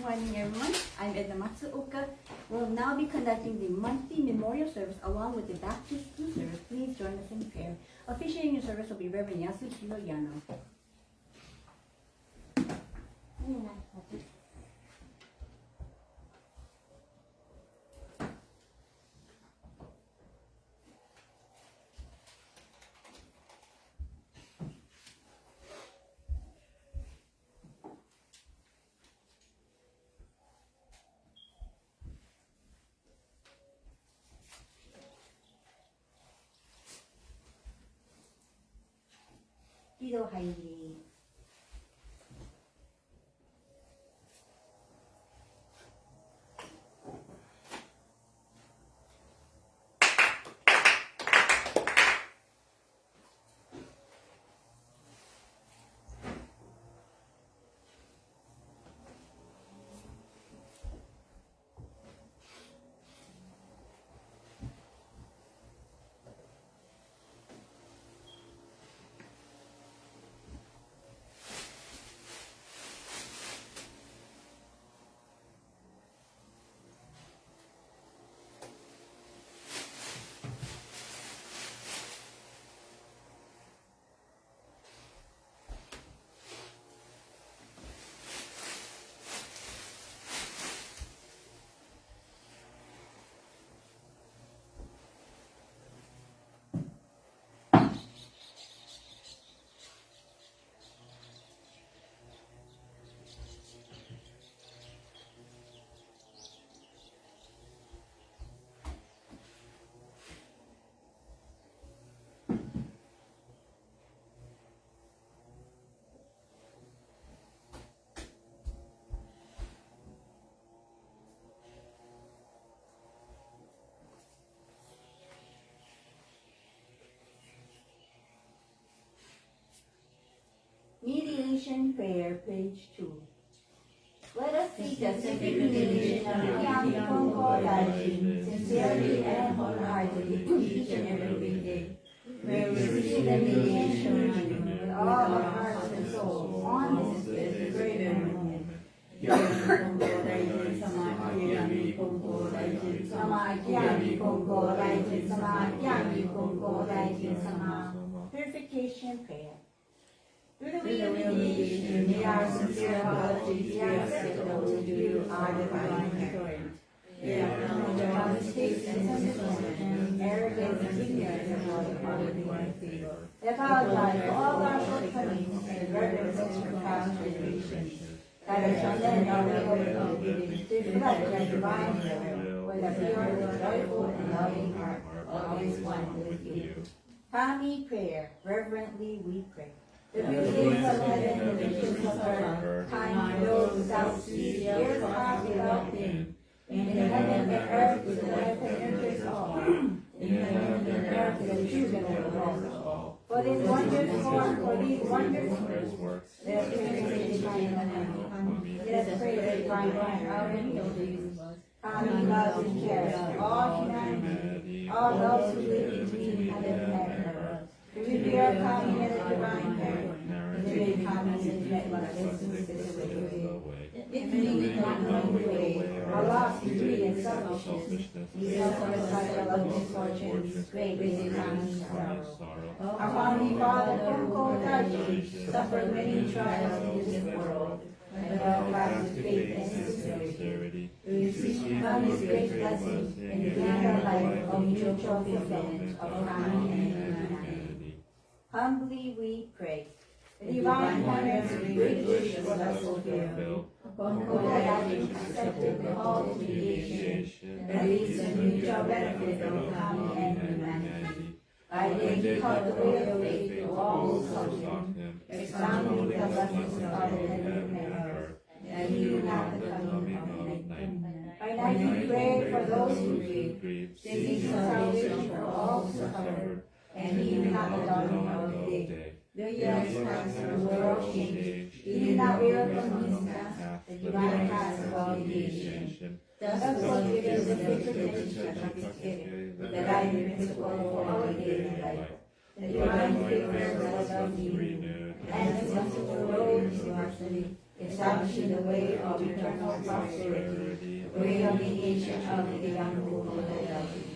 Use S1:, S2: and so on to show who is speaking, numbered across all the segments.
S1: morning, everyone. I'm Edna Matsuoka. We'll now be conducting the monthly memorial service along with the Baptist Blue service. Please join us in prayer. Officiating the service will be Reverend Yasuhiro Yano. 기도하이리. Mediation Prayer, page 2. Let us seek the sacred mediation of the Konko sincerely and wholeheartedly each and every day. May we receive the mediation with all our hearts and souls on this great moment. Purification Prayer. Through the mediation, may our sincere apologies be acceptable to you, our divine parent. We acknowledge our mistakes and sinfulness, arrogance and ignorance of our divine. We apologize for all our shortcomings and reverence for past generations. That is condemned our way of living to reflect your divine will, with a pure, joyful, and loving heart, always one with you. Kami Prayer. Reverently we pray. The buildings of heaven and the riches of earth, time flows without cease, years pass without end. In heaven and earth is the life and interest of all. In heaven and earth is the children of all. For these wondrous works, let us pray the divine command. Let us pray the divine one, our angels. Kami loves and cares for all humanity, all those who live between heaven and earth. To revere Kami as a divine parent, to make Kami as a like this way. If we not knowing the way, our lost in greed and selfishness, we suffer such a love misfortunes, great is Kami's sorrow. Our Heavenly Father, Konko suffered many trials in this world, but all lives with faith and sincerity. We receive Kami's great blessing and begin our life of mutual fulfillment of Kami and humanity. Humbly we pray. The divine parents' great wish was us fulfilled. Konko accepted the call to mediation that leads to mutual benefit of Kami and humanity. By day he taught the way of faith to all who sought him, expounding the blessings of heaven and earth, and he knew not the coming of night. By night he prayed for those who grieved, seeking salvation for all who suffered, and he knew not the dawning of day. The years passed and the world changed. He did not veer from his path, the divine path of all mediation. Thus was given the sacred meditation of his giving, the guiding principle for our daily life. The divine favor was of me, and his gospel road to our city. establishing the way of eternal prosperity, the way of mediation of the Untitled Chapter.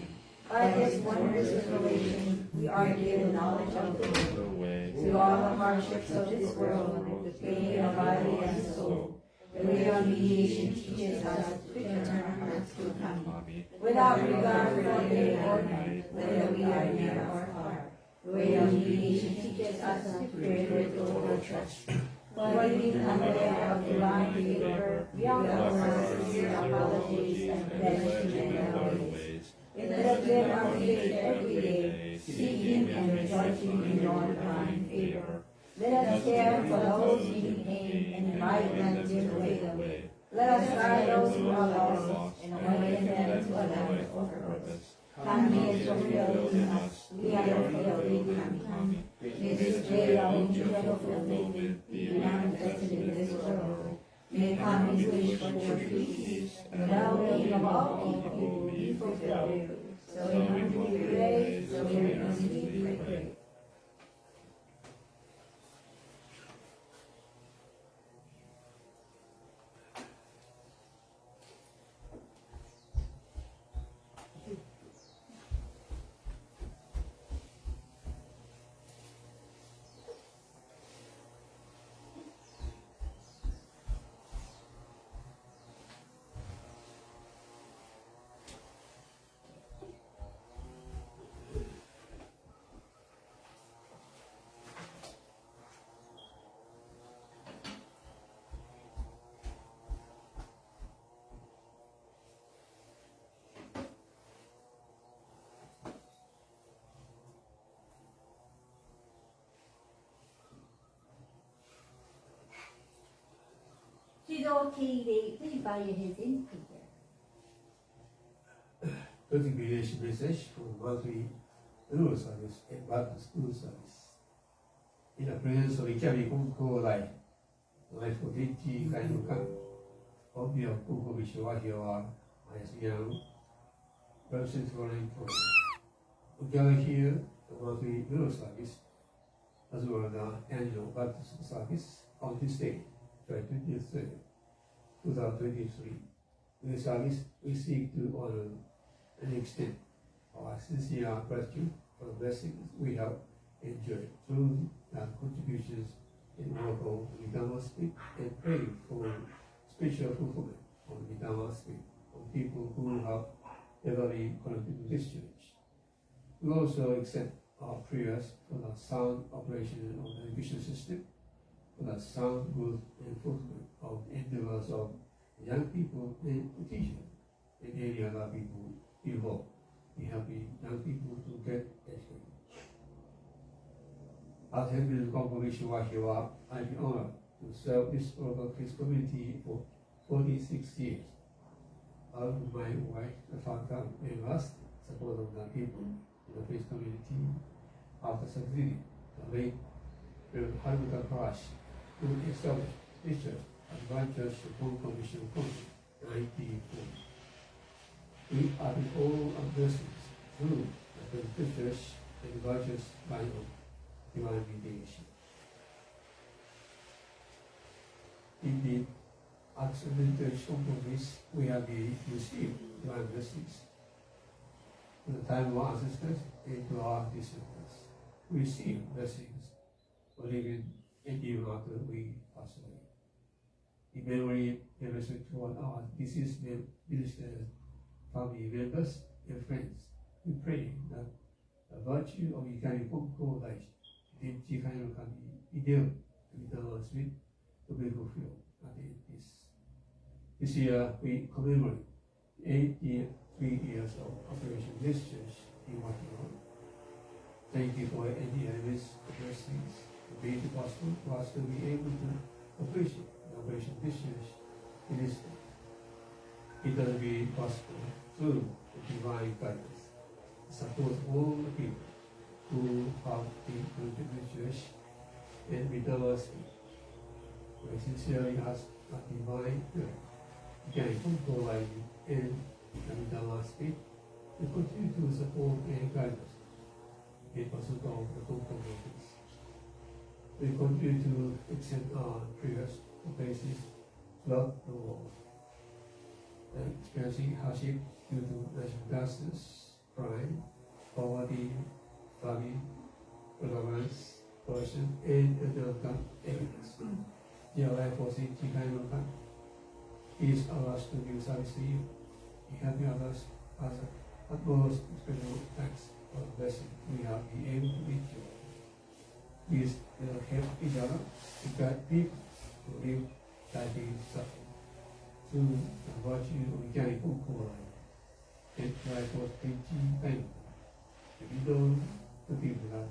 S1: By this wondrous revelation, we are given knowledge of the way. Through all the hardships of this world, the pain of body and soul, the way of mediation teaches us to turn our hearts to Him, without regard for day or night, whether we are near or far. The way of mediation teaches us to pray with total trust. For being unaware of divine favor, we offer sincere apologies and pledge to mend our ways. Let us live our faith every day, seeking and rejoicing in your divine favor. Let us care for those in pain and invite them to the way. Let us guide those who are lost and awaken them to a life of purpose. Come is fulfilled in us, we are fulfilled in Him. May this day of mutual fulfillment be manifested in this world. May Kami's wish for peace and the well-being of all people be fulfilled. So in whom we pray, so in whom we pray.
S2: 知道其地即係係點嘅。
S3: Notification message for monthly renewal service and back to school service. In the presence of Ikari Konko Life 40 会の間、帯をKonko Bishi Wahiawa, as young, represents for an We gather here the monthly renewal service, as well as the annual back to school service on this day, July 23rd, 2023. In the service, we seek to honor and extend our sincere gratitude for the blessings we have enjoyed through the contributions in local Mitama Spirits and pray for spiritual fulfillment of Mitama Spirits of people who have ever been connected to this church. We also accept our prayers for the sound operation of the education system, for the sound growth and fulfillment of endeavors of young people and teachers and any other people involved in helping young people to get educated. As head of Konko Wahiawa, I am honored to serve this local Christian community for 46 years. Along with my wife, the founder, and last support of the people in the faith community after succeeding the late Reverend Haruka Prash to establish this church as one church of Konko Mission Konko in 1940. We are the all of blessings through the church and the righteous line of divine mediation. Indeed, as a vintage compromise, we have received divine blessings. In the time of our ancestors and to our descendants, we receive blessings for living and even after we pass away. In memory and respect toward our deceased ministers, family members, and friends, we pray that the virtue of Ikari Konko Life, Tenchi Kaino Kami, Ideo, Mitama Spirits, to be fulfilled at the end of this year, we commemorate 83 years of operation this church in Wahiawa. Thank you for any elements of blessings to be possible for us to be able to appreciate the operation this church in this day. It will be possible through the divine guidance, support all the people who have been connected to the church and with our spirit. We sincerely ask that divine prayer can provide and with our spirit to continue to support and guide us in pursuit of the Konko movements. We continue to extend our prayers to places throughout the world, experiencing hardship due to natural disasters, crime, poverty, famine, violence, corruption, and other evidence. Dear life force in Jikai Loka, please allow us to do service to you. In helping others as utmost spiritual thanks for the blessing we have been able to reach you. Please help each other to guide people to live guiding suffering through the virtue of organic Konko life and life force in Jikai Loka. We know the people that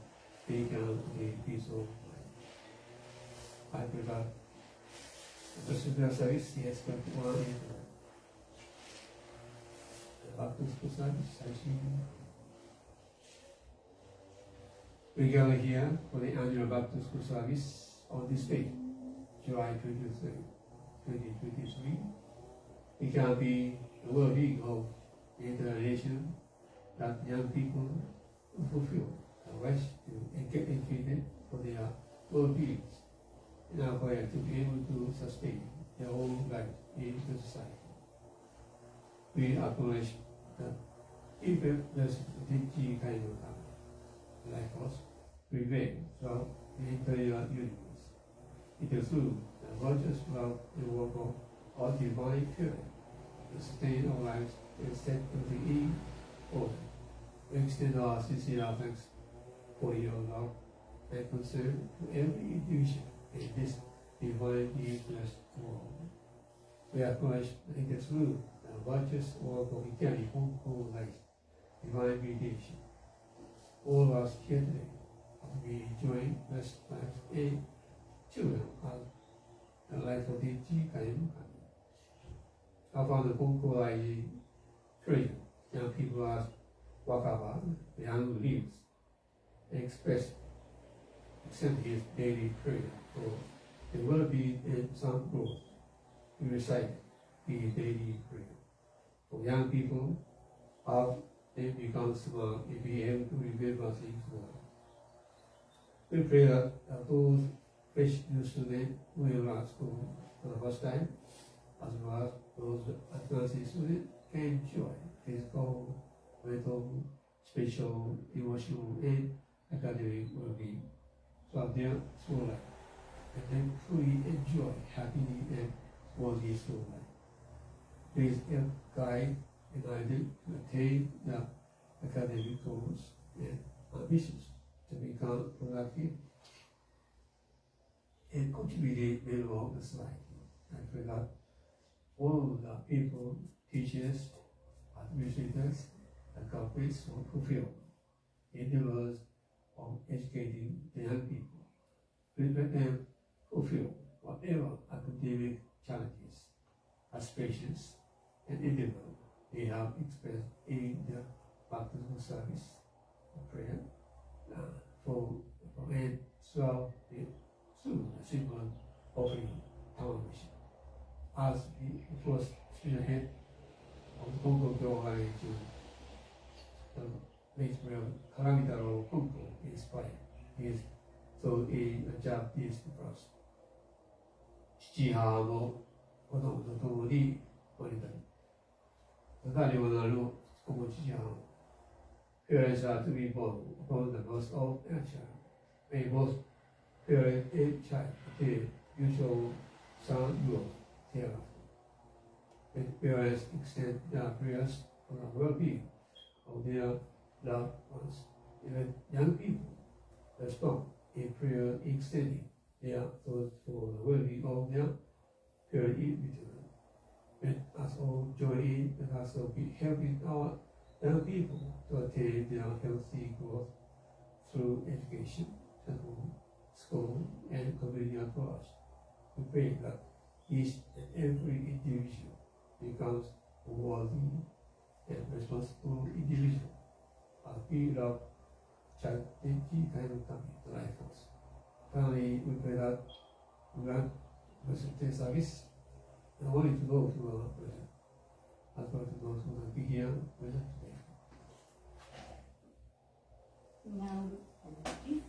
S3: they can live peaceful life. I pray that the Sutra service, yes, but one in the Baptist service, I see. We gather here for the annual Baptist service on this day, July 23, 2023. It can be the well-being of the entire nation that young people fulfill the wish to get educated for their well-being in our way to be able to sustain their own life in the society. We acknowledge that if there's a DG kind of life force prevail throughout the entire universe, it is through the virtuous love and work of our divine purity to sustain our lives and set everything in order. We extend our sincere thanks for your love and concern to every individual in this divinely blessed world. We acknowledge that it is through the righteous work of organic Konko life, divine mediation. All of us here today have been enjoying blessed lives and children of the life of the Jikai. I found the Konko life treasure. Young people ask Wahiawa, the young lives, and express accept his daily prayer for the well-being and some growth. We recite his daily prayer. For young people, how they become smart and be able to remember things well. We pray that those fresh new students who will at school for the first time, as well as those advanced students, can enjoy physical, mental, spiritual, emotional, and academic well-being throughout their school life, and then fully enjoy happily and worthy school life. Please help guide and guide them to attain the academic goals and ambitions to become productive and contributing member of the society. I pray that all the people, teachers, administrators, and governments will fulfill endeavors of educating the young people. Please let them fulfill whatever academic challenges, aspirations, and endeavor they have expressed in their baptismal service of prayer and through the simple offering television. As the first spearhead of the Konko organization, the late Karamidaro Konko inspired is so a Japanese first. 父母の子供と共に生まれたり、誰もなる子持ちや parents are to be born upon the birth of their child. May both parent and child attain mutual sound growth thereafter. When parents extend their prayers for the well-being of their loved ones, even young people respond in prayer extending their thoughts for the well-being of their parent in return. Let us all join in and also be helping our young people to attain their healthy growth through education at home, school, and community approach. We pray that each and every individual becomes a worthy and responsible individual as we love charity kind of coming to life force. Finally, we pray that we grant the service not only to those who are present, as well as to those who will be here present today.
S2: Now, energy.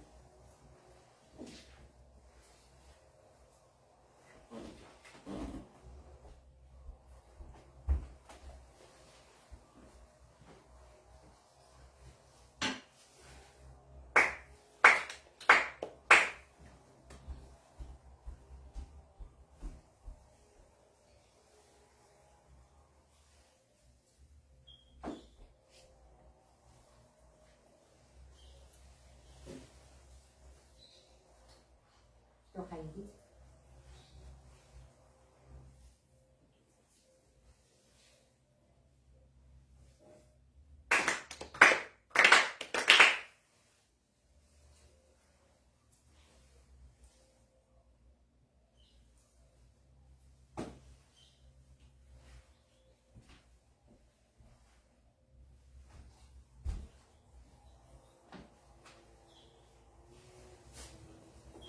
S2: it.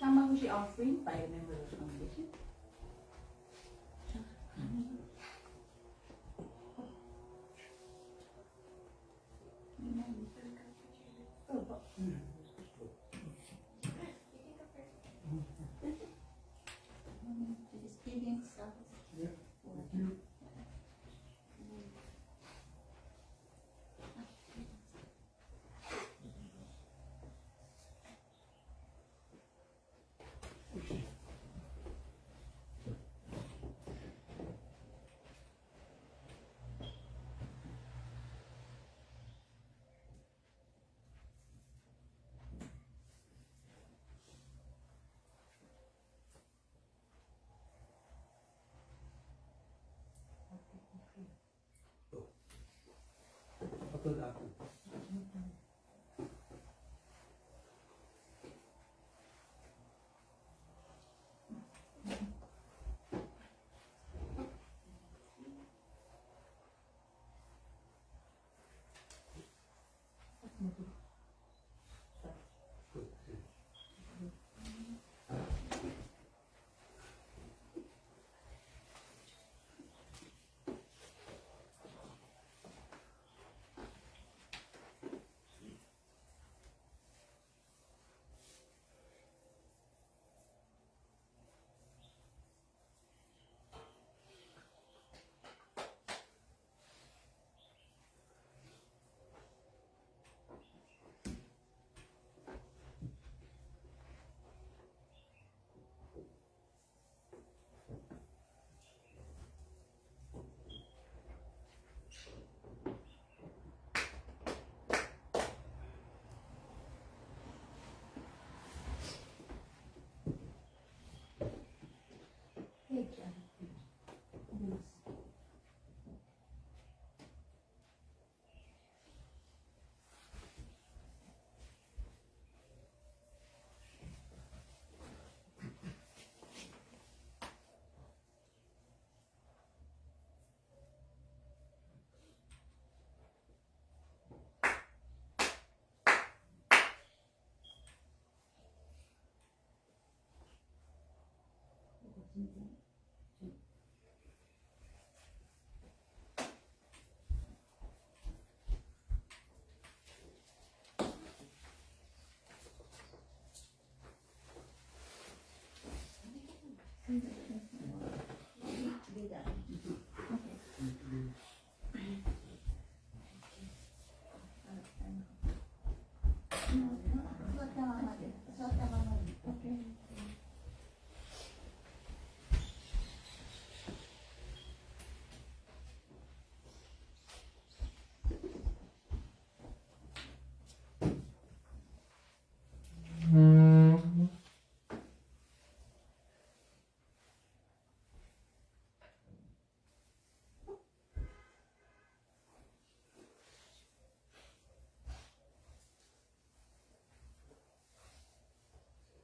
S2: Tamaguchi offering by a member of the congregation.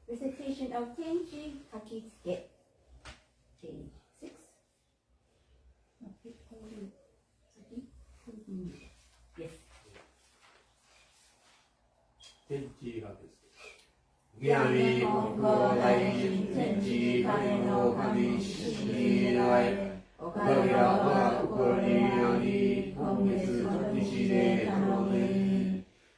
S2: Recitation of Tenji Kakitsuke, page 6. Yes.
S3: 天地がです。
S1: ギャミコンコ大人天地金の神主に願い、おかげは我が心にあり、今月の日で頼み。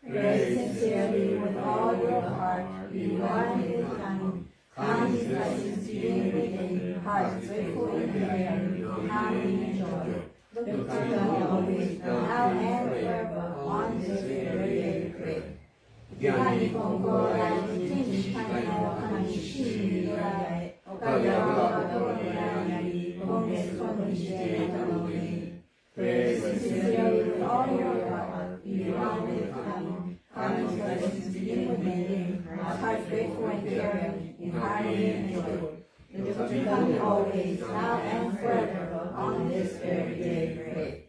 S1: Pray sincerely with all your heart, be one with time. Count his blessings being within, hearts grateful in heaven, happy and joy. Look to God always, now and forever, on this very day pray. ギャニコンコ大人天地金の神主に願い、おかげは我が心にあり、今月の日で頼み。Pray sincerely with all your heart, be one with time. Count his blessings begin within, hearts grateful and sharing in harmony and joy, to become always, now and forever, on this very day, pray.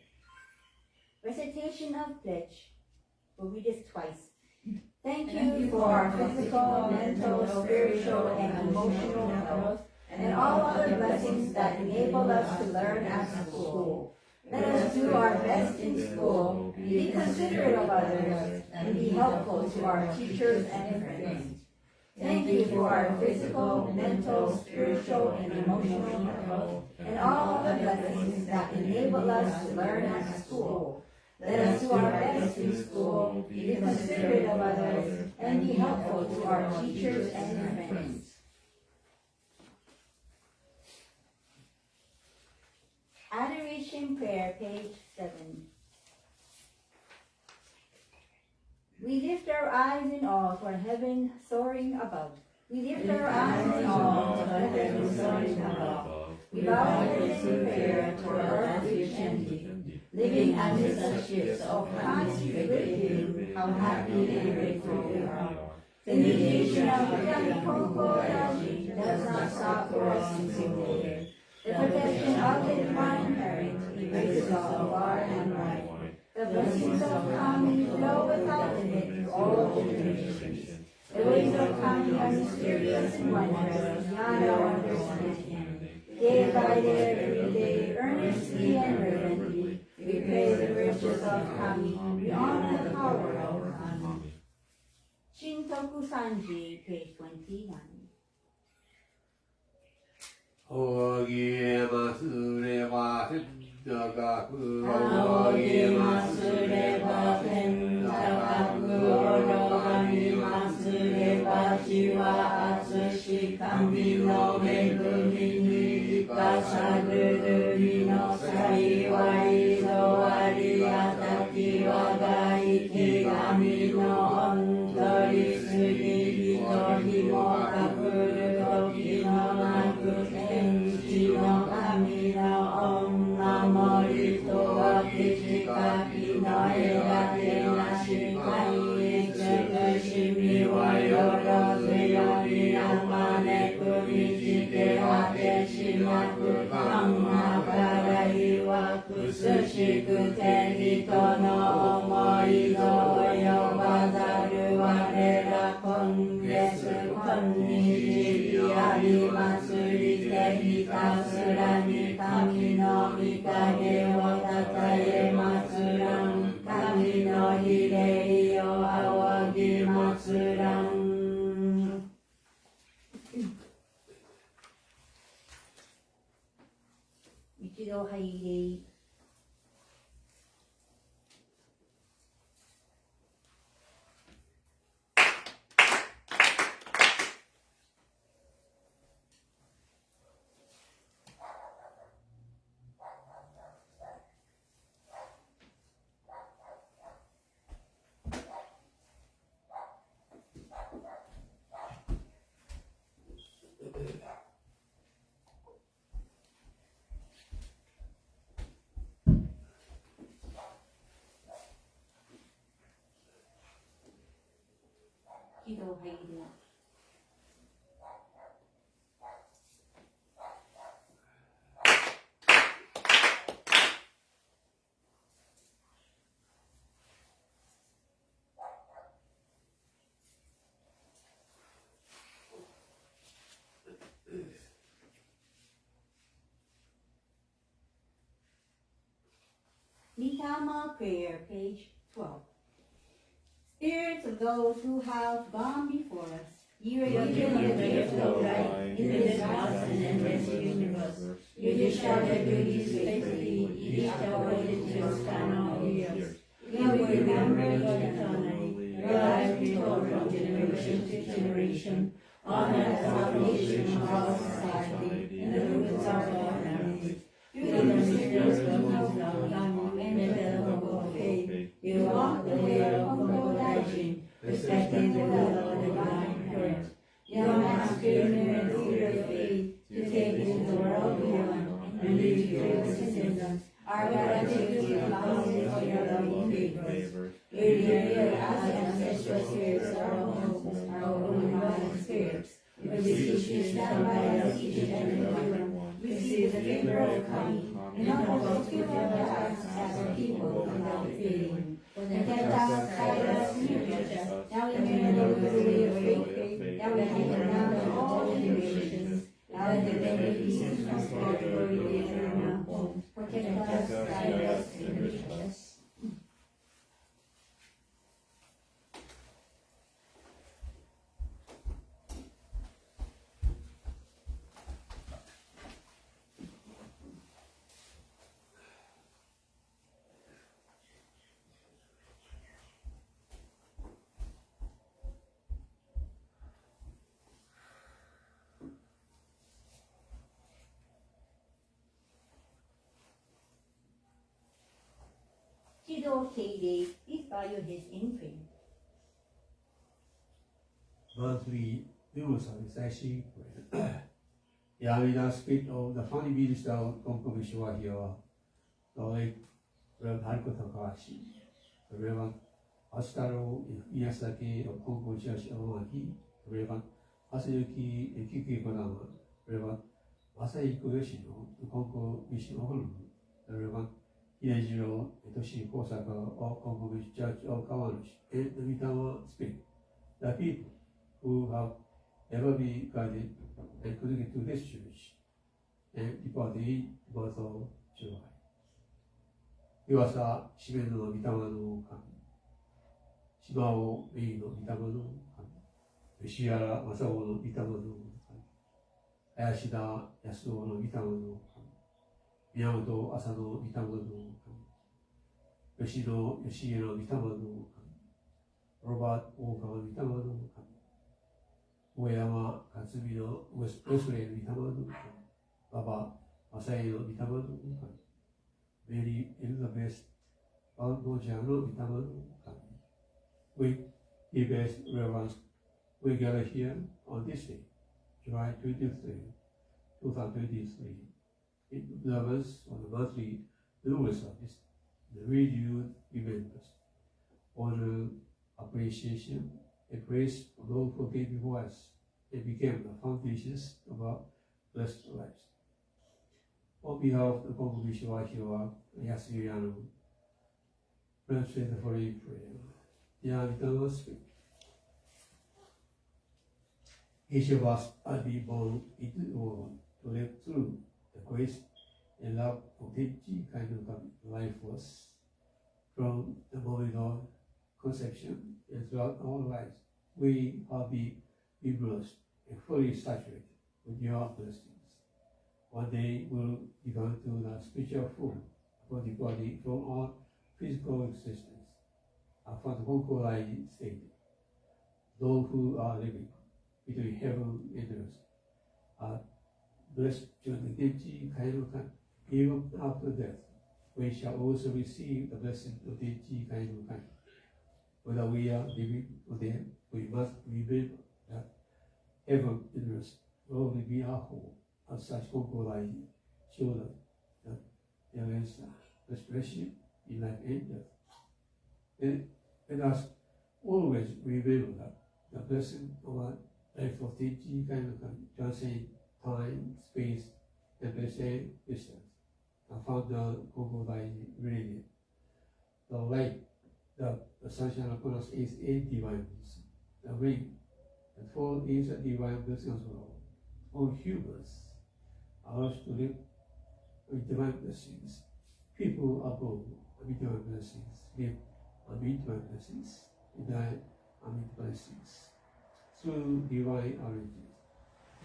S2: Recitation of Pledge. We'll read this twice. Thank you for our physical, mental, spiritual, and emotional health, and all other blessings that enable us to learn at school. Let us do our best in school, be considerate of others, and be helpful to our teachers and friends. Thank you for our physical, mental, spiritual, and emotional health, and all other blessings that enable us to learn at school. Let us do our best in school, be considerate of others, and be helpful to our teachers and friends. Adoration Prayer, page 7. We lift our eyes in awe for heaven soaring above. We lift our eyes in awe for heaven soaring above. We bow our heads in prayer toward earth rich and deep, living amidst the ships of constant living. How happy and grateful we are. The mediation of the Konko does not stop for us in single day. The protection of the divine parent erases all far and wide. The blessings of Kami flow without limit through all generations. The ways of Kami are mysterious and wondrous, beyond our understanding. Day by day, every day, earnestly and reverently, we praise the riches of Kami, we honor the power of Kami. Shintoku Sanji, page 29.
S3: おぎますれば高く
S1: 仰ぎますれば天高く拝みますれば地は厚し神の恵みに生かさるるみの幸いぞありがたき我が生き神の御取りすぎ一人も隠る時のなく天地の神の御守りとはきかきの隔てなし神慈しみはよろずよにあまねくみじて果てしなく神まからいわくすしくて人の思いの及ばざる我ら今月今日ありますりてひたすらに神の御影をたたえますらん神の比例を仰ぎますらん一度拝礼一度拝礼Mitama Prayer, page 12. Spirits of those who have gone before us, you are the gift of light in this vast and endless universe. You discharge your duties faithfully, each devoted to the span of years. You will remember eternally, your life retold from generation to generation, honor the salvation of our society and the roots of our families. Through the mysterious wisdom of Kami and the venerable faith, you walk the way of Konko, respecting the will of the divine parent. Young masculine and leader of faith, to take into the world beyond and lead fearless descendants, our gratitude to the mountains for your loving favors. We reveal as ancestral spirits our homes, our own divine spirits. We beseech you, stand by us each and every one. Receive the favor of coming, and help us to fulfill our tasks as a people without failing. Protect us, guide us, and enrich us. Now we may know the way of faith, now we can remember all generations. Now that there may be peace, prosperity, and eternal home. Protect us, guide us, and enrich us.
S2: K-Day is by his imprint.
S3: Monthly news of this actually Edna Spirit of the Funny Minister of Konko Wahiawa, Lord Reverend Takashi, Reverend Astaro Iyasaki of Konko Church of Maki, Reverend Asayuki Kiki Kodama, Reverend Masaiko Yoshino, the Konko Mission of Reverend Hiyajiro Etoshi Kosaka of Konko Church of Kawanishi, and the Mitama Spirits, the people who have ever been guided and connected to this church and departed in the month of July. 岩佐しめの御霊の神、島尾メイの御霊の神、吉原正雄の御霊の神、林田康夫の御霊の神、宮本浅野の御霊の神、吉野義家の御霊の神、ロバート大川の御霊の神、大山克美のウェスレイの御霊の神、馬場正恵の御霊の神、メリー・エリザベス・バウンドジャーの御霊の神。We give us reverence. We gather here on this day, July 23, 2023, in observance of the monthly lunar service, the renewed remembrance, honor, appreciation, and praise for those who came before us and became the foundations of our blessed lives. On behalf of the congregation of Wahiawa, Yasuyano, let's say the following prayer. Dear Mitama Spirits, each of us are being born into the world to live through the grace and love of the kind of life force from the moment of conception and throughout our lives. We are being immersed and fully saturated with your blessings. One day we'll become to the spiritual food for the body from our physical existence. From the Konko state, those who are living between heaven and earth are blessed during the Genji Kairukan. Even after death, we shall also receive the blessing of Genji Kairukan. Whether we are living for them, we must remember that heaven and earth will only be our home. As such, Konko show that there is restoration in life and death. And let us always remember that the blessing of our life of Genji Kairukan transcends time, space, and blessed distance. I found the Konko radiant. The light that the sunshine upon us is a divine blessing. The rain that falls is a divine blessing as well. All humans are asked to live with divine blessings. People are born with divine blessings, live amid divine blessings, and die amid blessings. Through divine origins,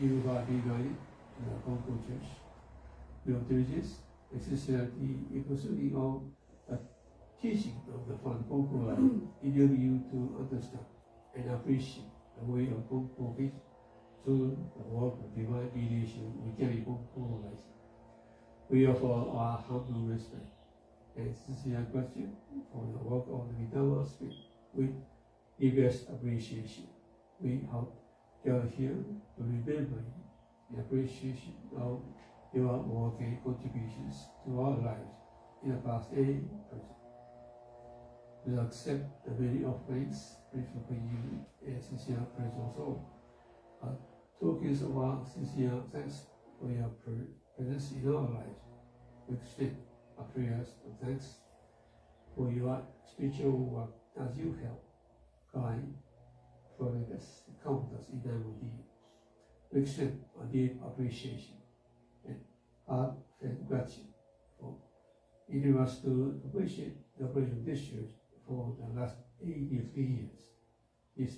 S3: you are divine in the Konko Church. Your diligence and sincerity, including all the teaching of the Fan Konko life, enable you to understand and appreciate the way of Konko is through the work of divine mediation we carry Konko life. We offer our humble respect and sincere gratitude for the work of the Mitama Spirits with deepest appreciation. We have gathered here to remember the appreciation of your work and contributions to our lives in the past and present. We accept the many offerings grateful for you and sincere praise also. tokens of our sincere thanks for your presence in our lives. We extend our prayers of thanks for your spiritual work as you help, guide, protect us, comfort us in time of need. We extend our deep appreciation and heartfelt gratitude for leading us to appreciate the operation of this church for the last 83 years. This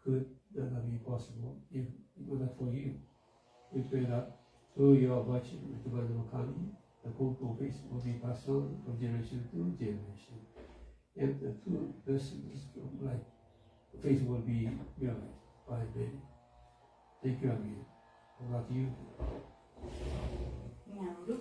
S3: could not be possible if it were not for you. We pray that through your virtue and divine coming, the Konko faith will be passed on from generation to generation, and the true blessings of life, faith will be realized by many. Thank you again. Over to you.
S2: Now,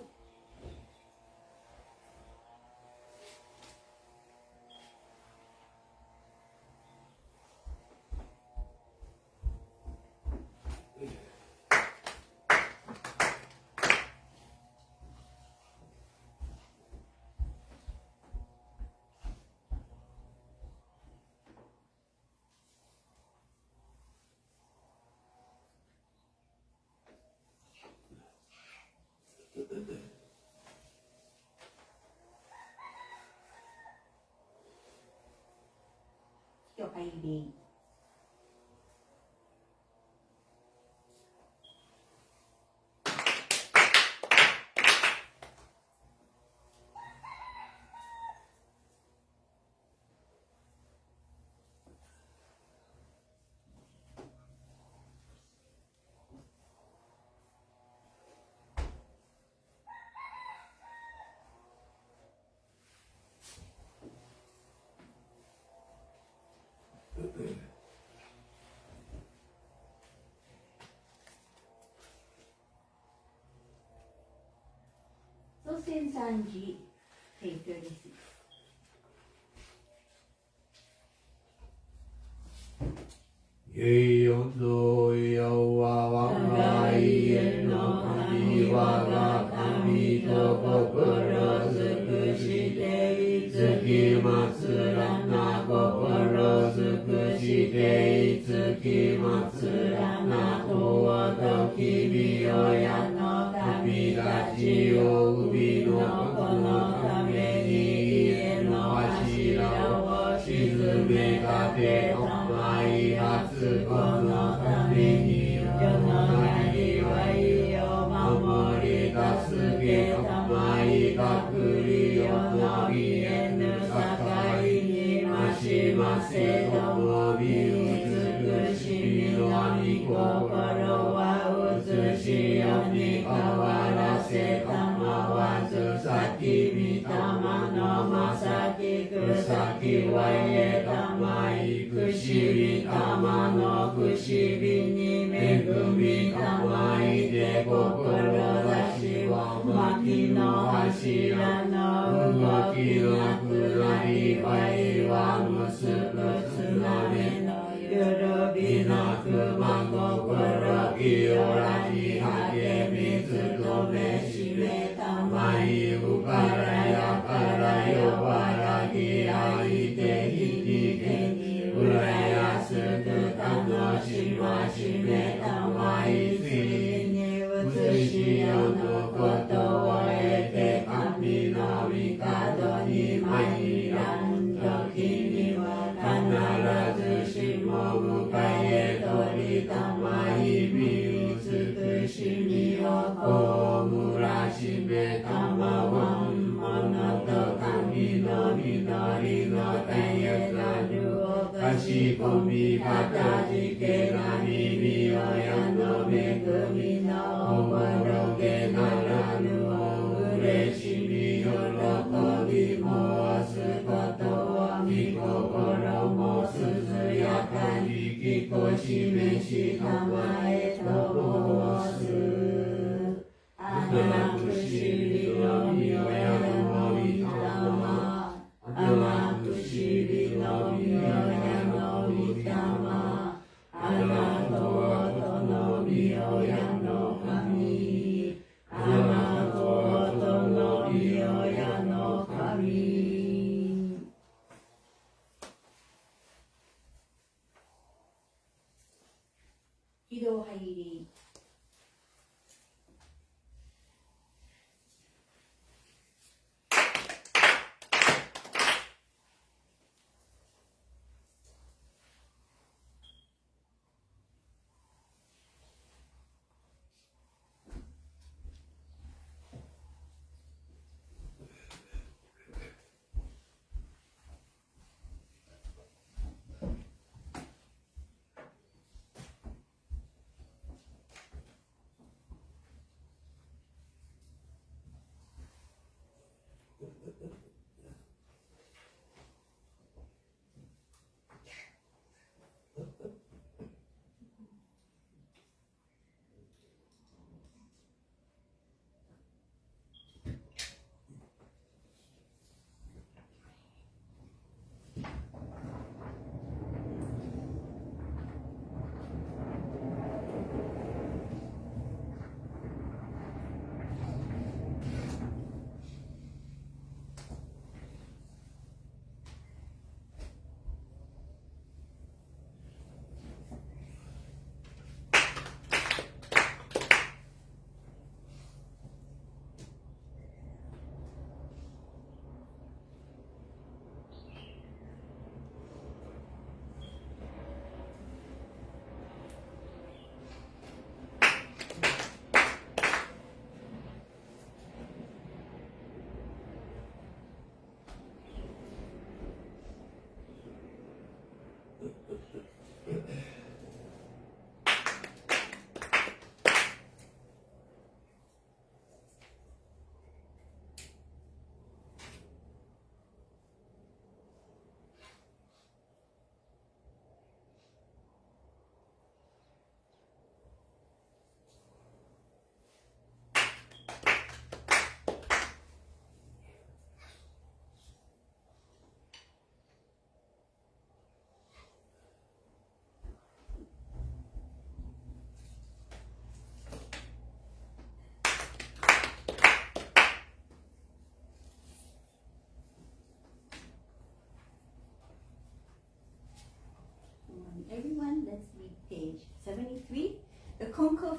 S2: 今日帰り祖先3時提供です。
S3: Ye yondo yawa wangai eno kami waga kami to kokoro tsukushite itsuki matsurana kokoro tsukushite itsuki matsurana towa kimi oya no kami dachi o ubi no kono kame ni ie no hashira wo shizume kate omai hatsu kono kame ni yo no nari wa iyo mamori tasuke tamai kakuri yo no enu sakai ni mashimase tomo mi utsukushi no ani kokoro wa utsushi yo ni kawarase tamawazu saki mitama no masaki kusaki wa ye tamai kushi mitama no kushibi ni megumi tamai de kokoro dashi wa maki no hashira no ugoki no kurari wa iwa musuku tsuname no yurubi no kuma kokoro iorani hage mitsutome shime tamai ukaraya karayo waragi aite hitike uraya suku tano shima shime tamai sini utsushi yo no koto o ete kami no mikado ni mairan toki ni wa kanarazu shimo mukaye tori tamai mi utsukushi mi o komura shime tamawan monoto kami no midori no taiyetaru o kashikomi katajike nami mi oya no megumi no oboroge naranu o ureshi mi yorokobi mo asu koto o mi kokoro mo suzuyaka ni kikoshi meshi tamae tomosu Anakushiri no miyoya no mitama Anakushiri no miyoya no mitama Anatoto no miyoya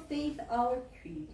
S2: faith, our creed.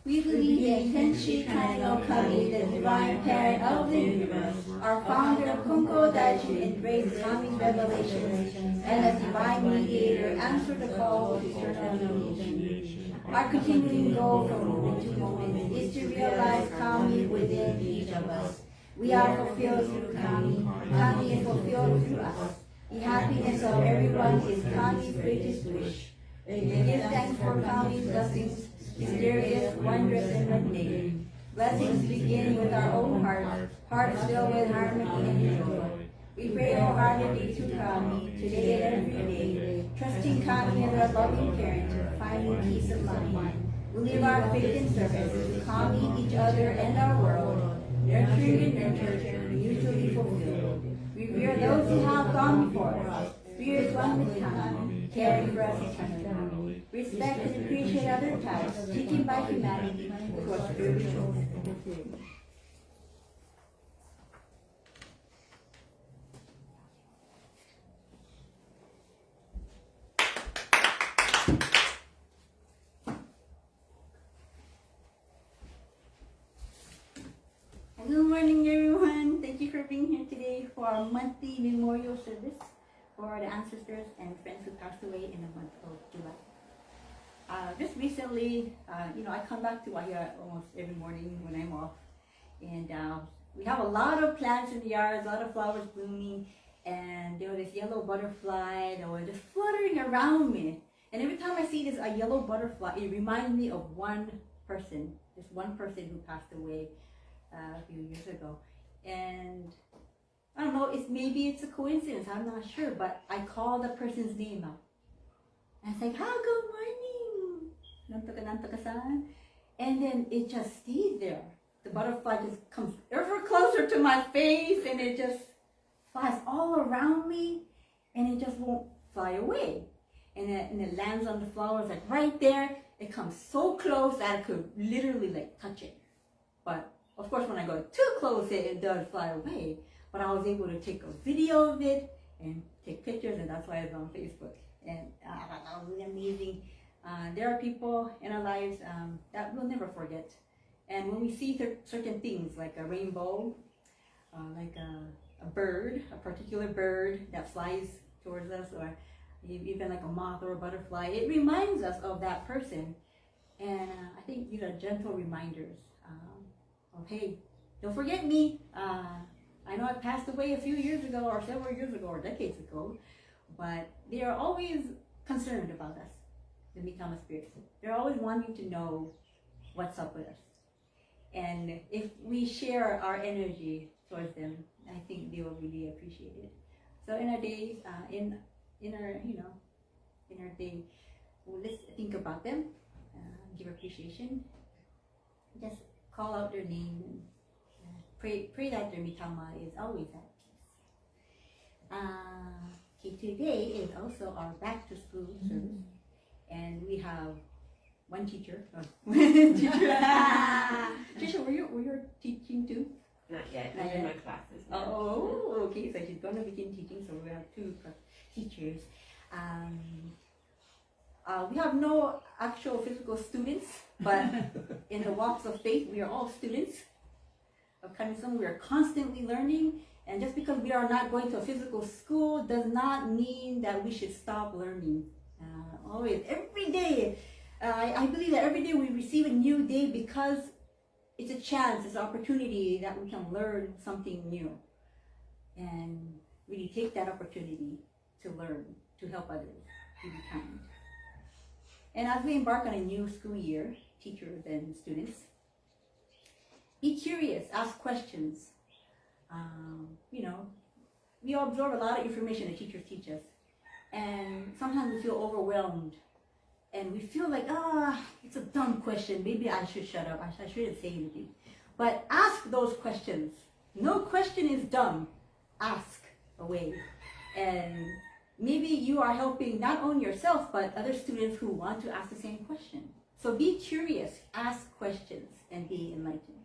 S2: We believe in Tenchi Kaino Kami, the divine parent of the universe, our founder Konko Daiji embraced Kami's revelations, and as divine mediator answered the call to eternal illumination. Our continuing goal from moment to moment is to realize Kami within each of us. We are fulfilled through Kami. Kami is fulfilled through us. The happiness of everyone is Kami's greatest wish. We give thanks for Kami's blessings, mysterious, wondrous, and mundane. Blessings begin with our own hearts filled with harmony and joy. We pray wholeheartedly to Kami, today and every day, trusting Kami as our loving parent, finding peace of mind. We live our faith in service to Kami, each other, and our world, nurturing and nurtured, mutually fulfilled. Revere those who have gone before us, spirits one with Kami, caring for us eternally. Respect and appreciate other types, teaching by humanity towards spiritual fulfillment. Good morning, everyone. Thank you for being here today for our monthly memorial service for the ancestors and friends who passed away in the month of July. Just recently, I come back to Wahiawa almost every morning when I'm off, and we have a lot of plants in the yard, a lot of flowers blooming, and there was this yellow butterfly that was just fluttering around me. And every time I see this yellow butterfly, it reminds me of one person who passed away a few years ago. And I don't know, maybe it's a coincidence, I'm not sure, but I called the person's name out. And I was like, good morning, Nantaka-san. And then it just stayed there. The butterfly just comes ever closer to my face, and it just flies all around me, and it just won't fly away. And it lands on the flowers, like right there. It comes so close that I could literally touch it. But of course, when I go too close, it does fly away. But I was able to take a video of it and take pictures, and that's why it's on Facebook. And that was really amazing. There are people in our lives that we'll never forget. And when we see certain things, like a rainbow, like a bird, a particular bird that flies towards us, or even like a moth or a butterfly, it reminds us of that person. And I think these are gentle reminders of, hey, don't forget me. I know I passed away a few years ago, or several years ago, or decades ago, but they are always concerned about us, the Mitama Spirits. They're always wanting to know what's up with us. And if we share our energy towards them, I think they will really appreciate it. So in our days, in our day, let's think about them, give appreciation, just call out their name, and pray that their Mitama is always at peace. Today is also our back to school service, and we have one teacher. Teacher, were you teaching too?
S1: Not yet. I'm in my classes now.
S2: Oh, okay. So she's going to begin teaching. So we have two teachers. We have no actual physical students, but in the walks of faith, we are all students of Kami-sama. We are constantly learning, and just because we are not going to a physical school does not mean that we should stop learning. Always, every day, I believe that every day we receive a new day because it's a chance, it's an opportunity that we can learn something new, and really take that opportunity to learn, to help others, to be kind. And as we embark on a new school year, teachers and students, be curious, ask questions. We absorb a lot of information that teachers teach us, and sometimes we feel overwhelmed, and we feel like, it's a dumb question, maybe I should shut up, I shouldn't say anything. But ask those questions. No question is dumb. Ask away. And maybe you are helping not only yourself, but other students who want to ask the same question. So be curious, ask questions, and be enlightened.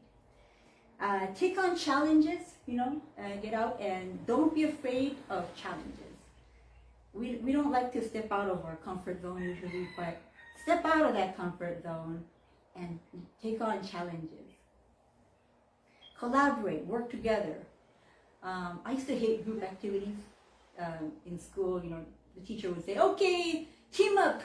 S2: Take on challenges, get out, and don't be afraid of challenges. We don't like to step out of our comfort zone usually, but step out of that comfort zone and take on challenges. Collaborate, work together. I used to hate group activities in school. You know, the teacher would say, okay, team up,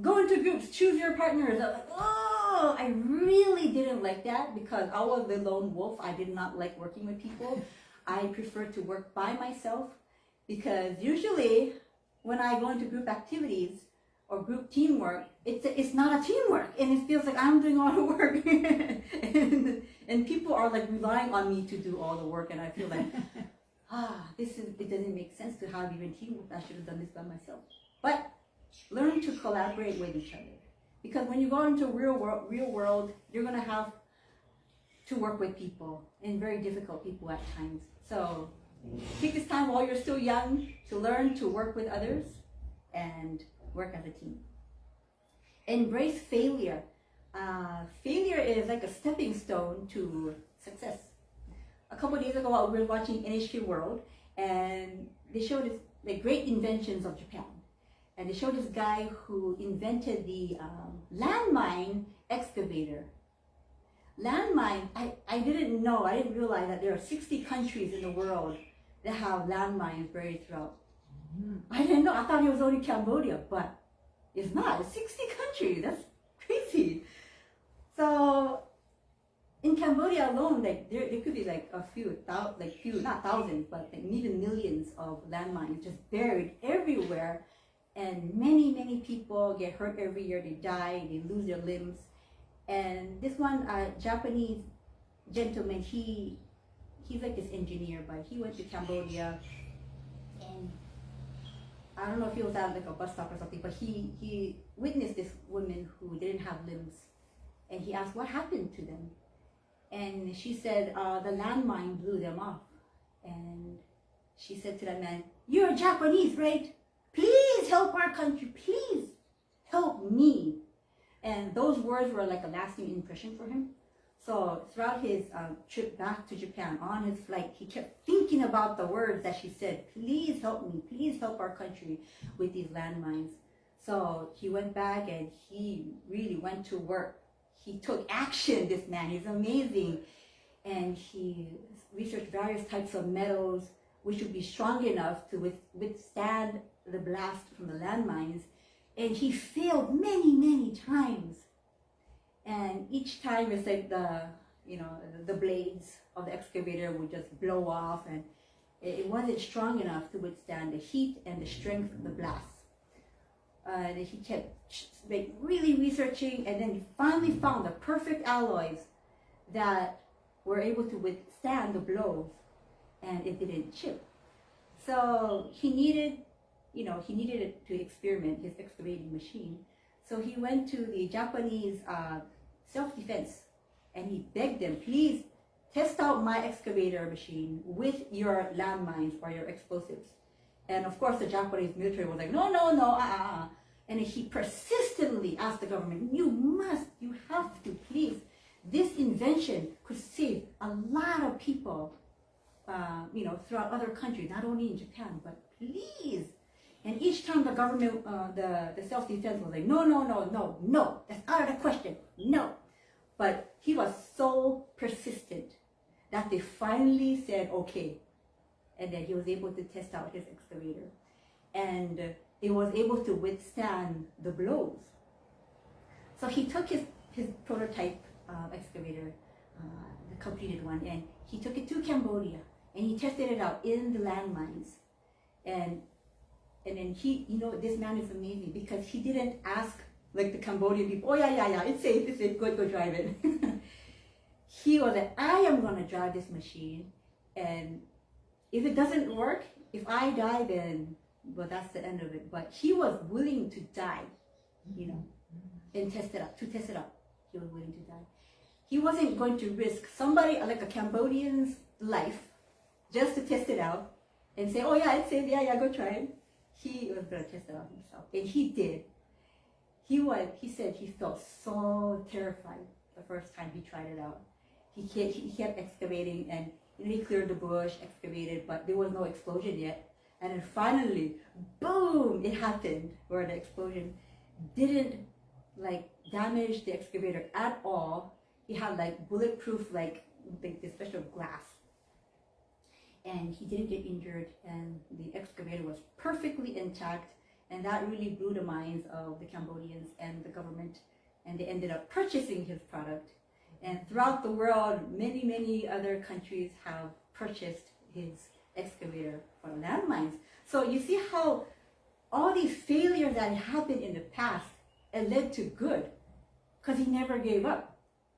S2: go into groups, choose your partners. I was like, oh, I really didn't like that because I was the lone wolf. I did not like working with people. I prefer to work by myself because usually when I go into group activities or group teamwork, it's not a teamwork and it feels like I'm doing all the work. and people are like relying on me to do all the work and I feel like, it doesn't make sense to have even teamwork. I should have done this by myself. But learn to collaborate with each other. Because when you go into real world, you're going to have to work with people, and very difficult people at times. So take this time while you're still young to learn to work with others and work as a team. Embrace failure. Failure is like a stepping stone to success. A couple of days ago, we were watching NHK World, and they showed this, the great inventions of Japan. And they showed this guy who invented the landmine excavator. Landmine, I didn't realize that there are 60 countries in the world that have landmines buried throughout. I didn't know, I thought it was only Cambodia, but it's not, it's 60 countries, that's crazy. So in Cambodia alone, like there could be like not thousands, but like even millions of landmines just buried everywhere. And many people get hurt every year. They die, they lose their limbs. And this one Japanese gentleman, he's like this engineer, but he went to Cambodia, and I don't know if he was at like a bus stop or something, but he witnessed this woman who didn't have limbs, and he asked what happened to them, and she said the landmine blew them off. And she said to that man, "You're Japanese, right? Please help our country, please help me." And those words were like a lasting impression for him. So throughout his trip back to Japan, on his flight, he kept thinking about the words that she said, "Please help me, please help our country with these landmines." So he went back and he really went to work. He took action, this man, he's amazing. And he researched various types of metals which would be strong enough to withstand the blast from the landmines, and he failed many times, and each time it's like the blades of the excavator would just blow off, and it wasn't strong enough to withstand the heat and the strength of the blast. And he kept really researching, and then he finally found the perfect alloys that were able to withstand the blows, and it didn't chip. So he needed it to experiment his excavating machine. So he went to the Japanese self-defense, and he begged them, "Please test out my excavator machine with your landmines or your explosives." And of course the Japanese military was like, no, And he persistently asked the government, "You have to, please. This invention could save a lot of people, throughout other countries, not only in Japan, but please." And each time the government, the self-defense was like, no, that's out of the question, no. But he was so persistent that they finally said okay. And then he was able to test out his excavator. And it was able to withstand the blows. So he took his prototype excavator, the completed one, and he took it to Cambodia, and he tested it out in the landmines. And then this man is amazing because he didn't ask like the Cambodian people, "Oh yeah, it's safe, go drive it." He was like, "I am gonna drive this machine, and if it doesn't work, if I die, then that's the end of it." But he was willing to die, and test it out. He was willing to die. He wasn't going to risk somebody like a Cambodian's life just to test it out and say, "Oh yeah, it's safe, yeah, go try it." He was going to test it out himself, and he did. He said he felt so terrified the first time he tried it out. He kept excavating, and he cleared the bush, excavated, but there was no explosion yet. And then finally, boom, it happened, where the explosion didn't like damage the excavator at all. He had like bulletproof like this special glass, and he didn't get injured, and the excavator was perfectly intact, and that really blew the minds of the Cambodians and the government, and they ended up purchasing his product. And throughout the world, many other countries have purchased his excavator for landmines. So you see how all these failures that happened in the past, it led to good, because he never gave up.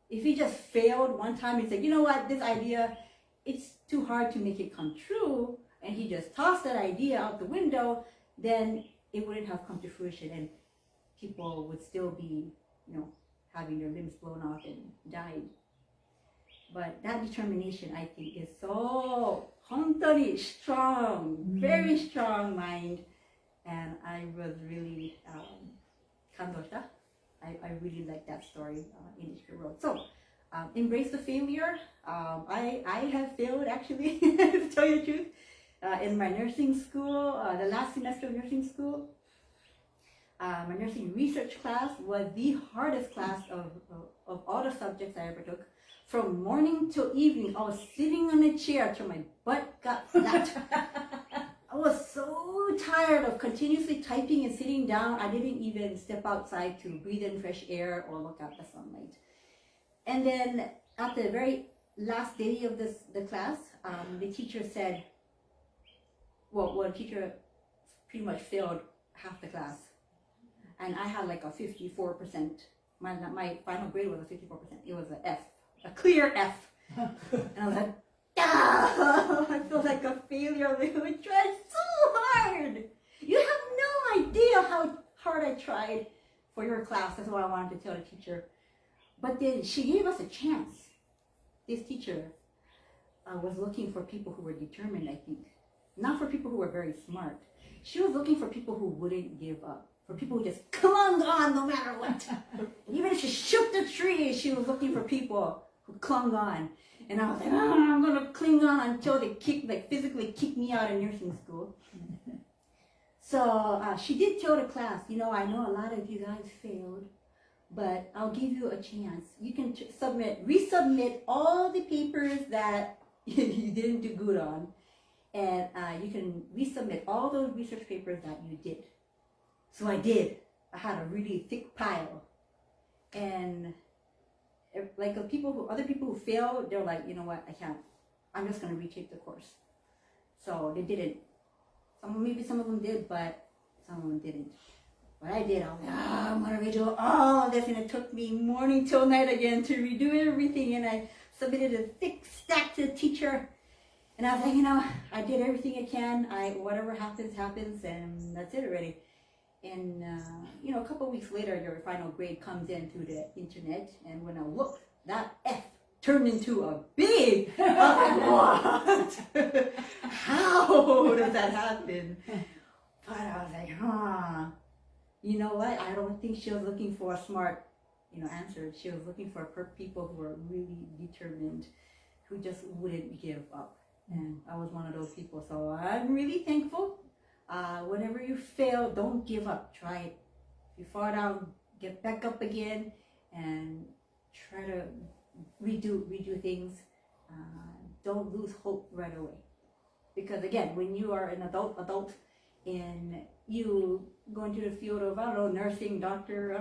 S2: If he just failed one time, he said, you know what, this idea, it's too hard to make it come true, and he just tossed that idea out the window, then it wouldn't have come to fruition, and people would still be, having their limbs blown off and died. But that determination, I think, is so honestly strong, very strong mind, and I was really kandosha. I really like that story in Ishika Road. So, embrace the failure. I have failed, actually, to tell you the truth. In my nursing school, the last semester of nursing school, my nursing research class was the hardest class of all the subjects I ever took. From morning till evening, I was sitting on a chair till my butt got flat. I was so tired of continuously typing and sitting down. I didn't even step outside to breathe in fresh air or look at the sunlight. And then at the very last day of the class, the teacher said, the teacher pretty much failed half the class. And I had like a 54%. My final grade was a 54%. It was an F, a clear F. And I was like, I feel like a failure. I tried so hard. You have no idea how hard I tried for your class. That's what I wanted to tell the teacher. But then she gave us a chance. This teacher was looking for people who were determined, I think. Not for people who were very smart. She was looking for people who wouldn't give up. For people who just clung on no matter what. Even if she shook the tree, she was looking for people who clung on. And I was like, I'm going to cling on until they physically kick me out of nursing school. So she did tell the class, I know a lot of you guys failed, but I'll give you a chance. You can resubmit all the papers that you didn't do good on. And you can resubmit all those research papers that you did. So I did. I had a really thick pile. And like other people who failed, they're like, you know what, I can't. I'm just going to retake the course. So they didn't. Maybe some of them did, but some of them didn't. But I did. I was like, I'm going to redo all of this. And it took me morning till night again to redo everything. And I submitted a thick stack to the teacher. And I was like, I did everything I can. Whatever happens, happens. And that's it already. And, a couple of weeks later, your final grade comes in through the internet. And when I looked, that F turned into a B. I was like, what? How does that happen? But I was like, You know what? I don't think she was looking for a smart, answer. She was looking for people who were really determined, who just wouldn't give up. And I was one of those people. So I'm really thankful. Whenever you fail, don't give up. Try it. If you fall down, get back up again and try to redo things. Don't lose hope right away. Because again, when you are an adult and you go into the field of, nursing, doctor,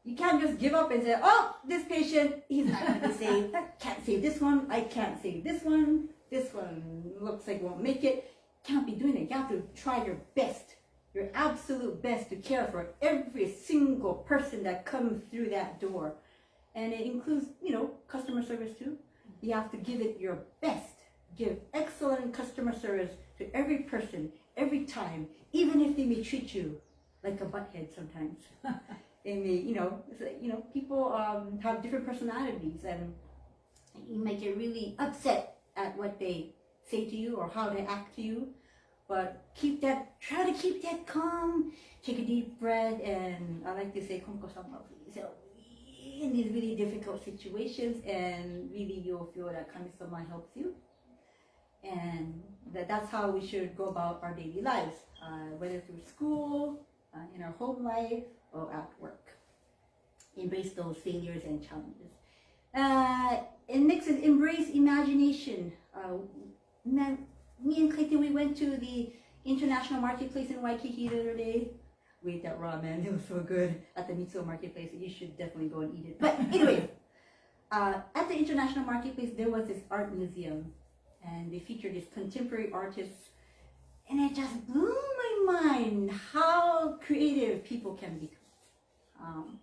S2: you can't just give up and say, this patient, he's not going to be saved. I can't save this one. I can't save this one. This one looks like won't make it. Can't be doing it. You have to try your best, your absolute best to care for every single person that comes through that door. And it includes, customer service too. You have to give it your best. Give excellent customer service to every person, every time, even if they may treat you like a butthead sometimes. They may, people have different personalities, and you might get really upset at what they say to you or how they act to you. But try to keep that calm. Take a deep breath, and I like to say, Konko sama, please help me in these really difficult situations, and really you'll feel that Kami-sama helps you. And that's how we should go about our daily lives, whether through school, in our home life, or at work. Embrace those failures and challenges. And next is embrace imagination. Me and Clayton, we went to the International Marketplace in Waikiki the other day. We ate that ramen. It was so good at the Mitama Marketplace. You should definitely go and eat it. But anyway, at the International Marketplace, there was this art museum. And they featured these contemporary artists. And it just blew my mind how creative people can be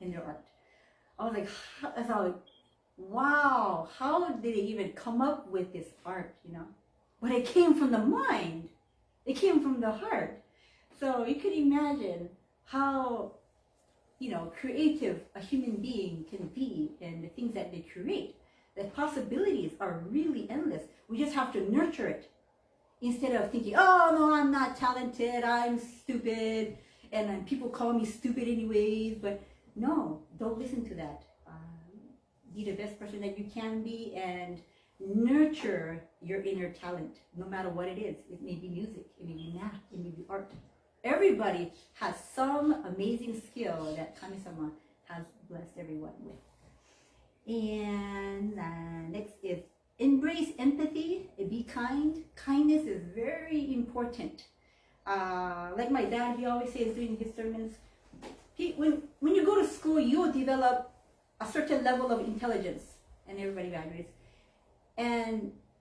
S2: in their art. I was like, wow, how did they even come up with this art, you know? But it came from the mind. It came from the heart. So you could imagine how, you know, creative a human being can be and the things that they create. The possibilities are really endless. We just have to nurture it. Instead of thinking, oh no, I'm not talented, I'm stupid, and people call me stupid anyways. But no, don't listen to that. Be the best person that you can be and nurture your inner talent, no matter what it is. It may be music, it may be math, it may be art. Everybody has some amazing skill that Kami-sama has blessed everyone with. And next is embrace empathy, be kind. Kindness is very important. Like my dad, he always says during his sermons, when you go to school, you will develop a certain level of intelligence, and everybody graduates.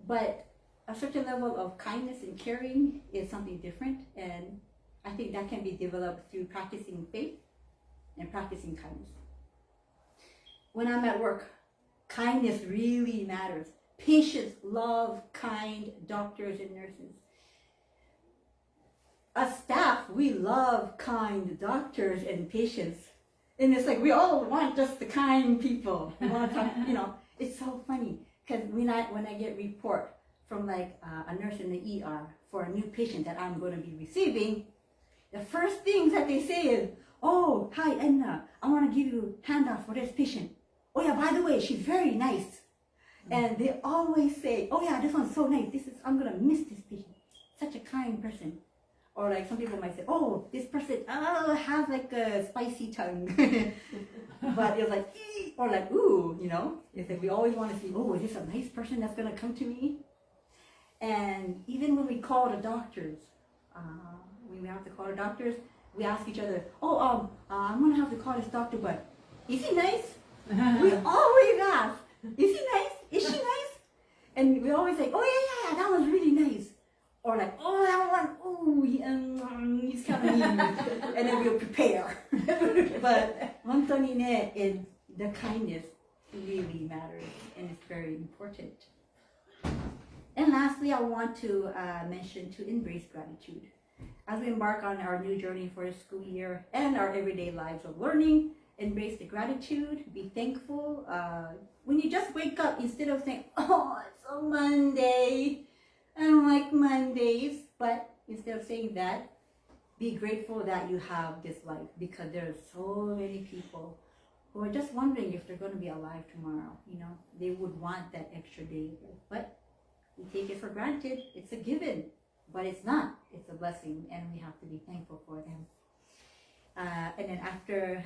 S2: But a certain level of kindness and caring is something different, and I think that can be developed through practicing faith and practicing kindness. When I'm at work, kindness really matters. Patience, love, kind doctors and nurses. As staff, we love kind doctors and patients. And it's like we all want just the kind people. We want to talk, you know, it's so funny. Because when I get report from like a nurse in the ER for a new patient that I'm going to be receiving, the first things that they say is, oh, hi Edna, I want to give you a handout for this patient. Oh yeah, by the way, she's very nice. And they always say, oh yeah, this one's so nice. I'm going to miss this patient. Such a kind person. Or like some people might say, oh, this person has like a spicy tongue. But it's like, ee, or like, ooh, you know. It's like we always want to see, oh, is this a nice person that's going to come to me? And even when we call the doctors, when we have to call the doctors, we ask each other, oh, I'm going to have to call this doctor, but is he nice? We always ask, is he nice? Is she nice? And we always say, oh yeah, that one's really nice. Or like, oh, that one, he's coming in. And then we'll prepare. But 本当にね, the kindness really matters and it's very important. And lastly, I want to mention to embrace gratitude. As we embark on our new journey for the school year and our everyday lives of learning, embrace the gratitude, be thankful. When you just wake up, instead of saying, oh, it's a Monday, I don't like Mondays, but instead of saying that, be grateful that you have this life, because there are so many people who are just wondering if they're going to be alive tomorrow. You know, they would want that extra day, but we take it for granted. It's a given, but it's not. It's a blessing, and we have to be thankful for them. And then after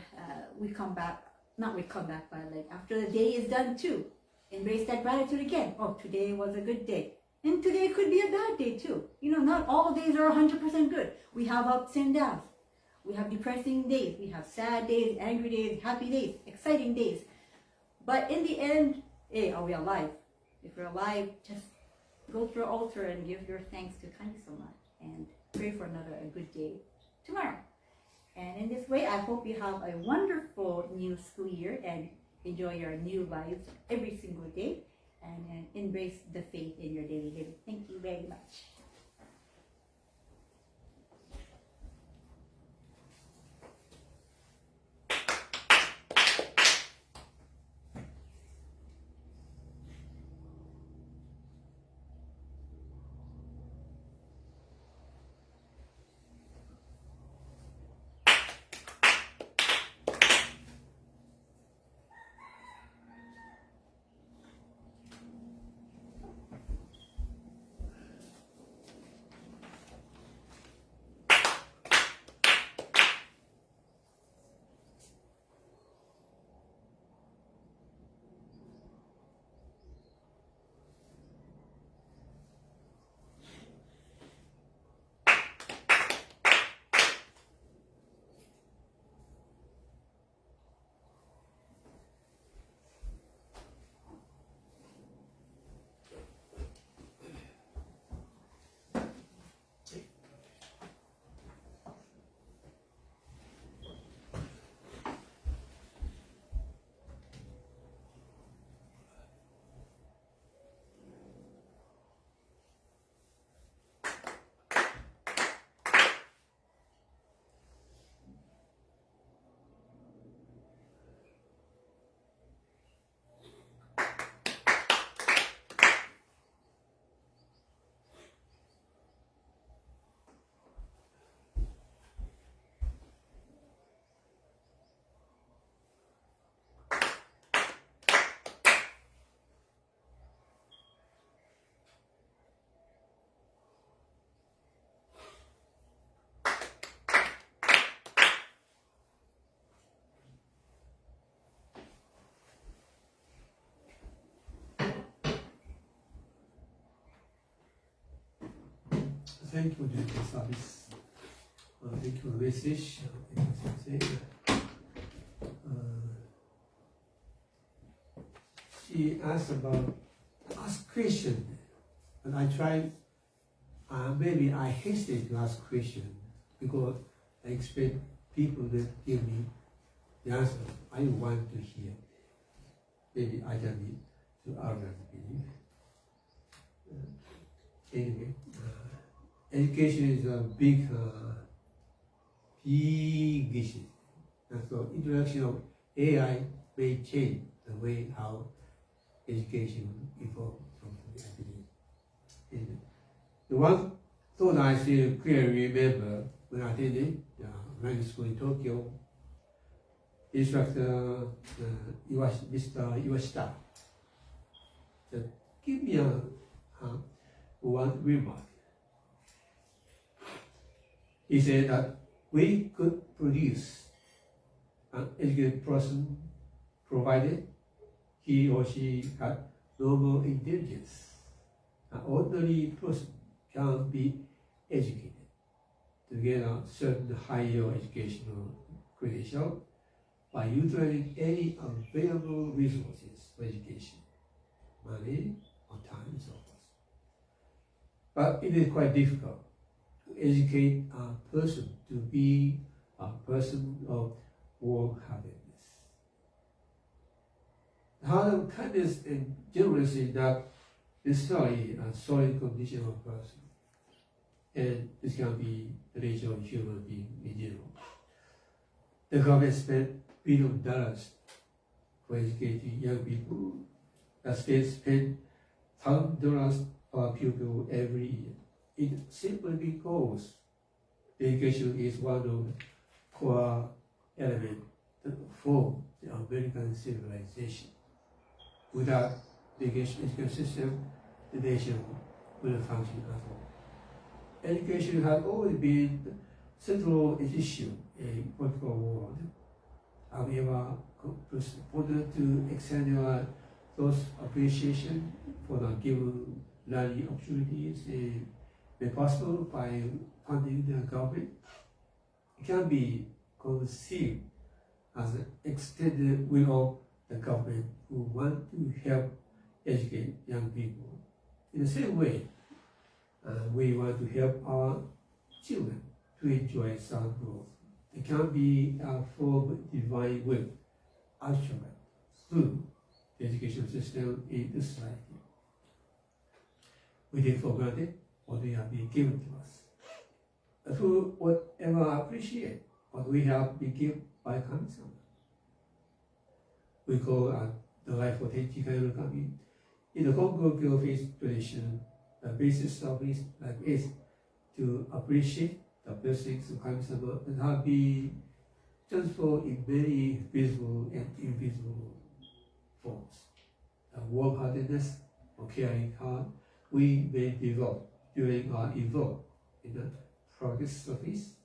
S2: but like after the day is done too, embrace that gratitude again. Oh, today was a good day. And today could be a bad day too. You know, not all days are 100% good. We have ups and downs. We have depressing days. We have sad days, angry days, happy days, exciting days. But in the end, hey, are we alive? If we're alive, just go to your altar and give your thanks to Kami-sama and pray for a good day tomorrow. And in this way, I hope you have a wonderful new school year and enjoy your new lives every single day. And embrace the faith in your daily living. Thank you very much.
S3: thank you for the service. Thank you for the message. Edna Sensei. She asked question, and I tried. Maybe I hesitate to ask question because I expect people that give me the answer I want to hear. Maybe I can be too arrogant. Anyway, education is a big issue. And so introduction of AI may change the way how education evolves from the beginning. And the one thought I still clearly remember when I attended language school in Tokyo, instructor Mr. Iwashita said, give me one remark. He said that we could produce an educated person provided he or she had normal intelligence. An ordinary person can be educated to get a certain higher educational credential by utilizing any available resources for education, money or time and so forth. But it is quite difficult to educate a person to be a person of warm-heartedness. The heart of kindness and generosity is not necessarily a solid condition of a person, and this can be the nature of human being in general. The government spent billions of dollars for educating young people. The state spent $1,000 per pupil every year. It simply because education is one of the core elements that form the American civilization. Without the education system, the nation wouldn't function at all. Education has always been the central issue in political world. However, wanted to extend those appreciation for the given learning opportunities made possible by funding the government. It can be conceived as an extended will of the government who want to help educate young people. In the same way, we want to help our children to enjoy sound growth. It can be a form of divine will, actually, through the education system in this society. We take for granted what we have been given to us. Through whatever appreciate what we have been given by Kami-sama. We call the life of Tenchi Kaiono Kami. In the Konko faith tradition, the basis of this life is to appreciate the blessings of Kami-sama and have been transformed in many visible and invisible forms. The warm-heartedness or caring heart we may develop during our evolve in the progress of this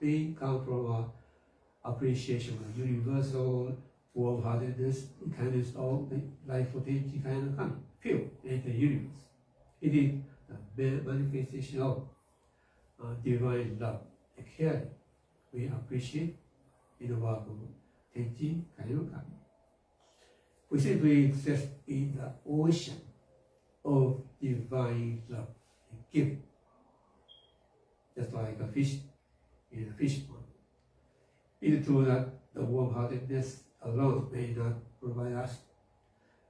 S3: may come from our appreciation of universal warm-heartedness and kindness of the life of the kind of Kami, feel in the universe. It is the manifestation of divine love and caring we appreciate in the work of Tenchi Kaiono Kami. We simply exist in the ocean of divine love and giving, just like a fish in a fish pond. It is true that the warm-heartedness alone may not provide us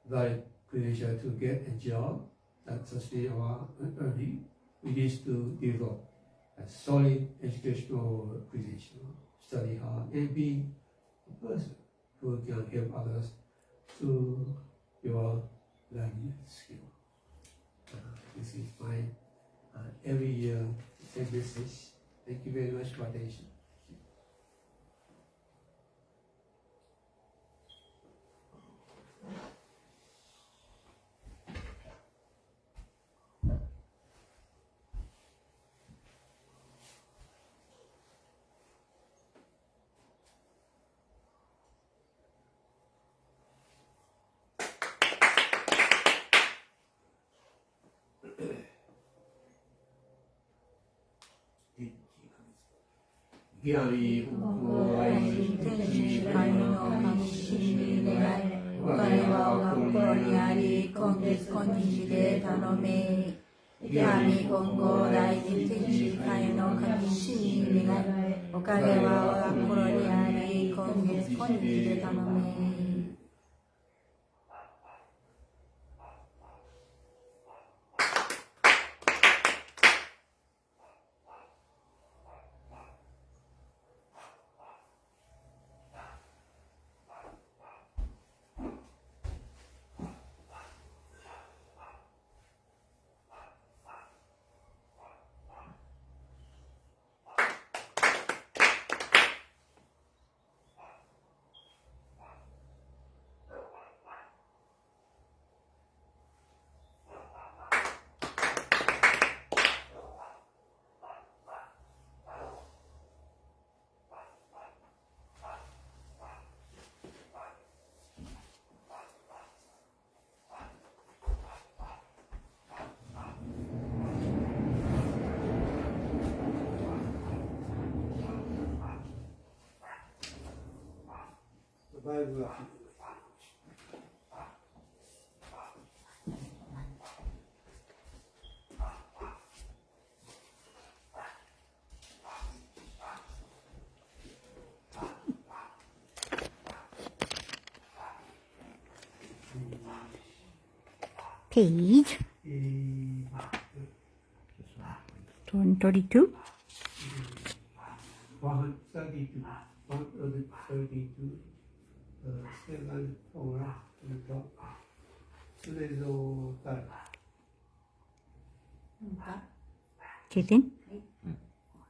S3: the credential to get a job that sustains our earning. We need to develop a solid educational credential, study hard, and be a person who can help others through your learning skill. This is my every year same message. Thank you very much for attention. 闇心愛天地界の神に願いお金は心にあり今月今日で頼め闇今後大臣天地界の神に願いおかげは我が心にあり今月今日で頼めバイブが
S4: Page 132.
S3: 132 second over the top それ状態
S4: Jason?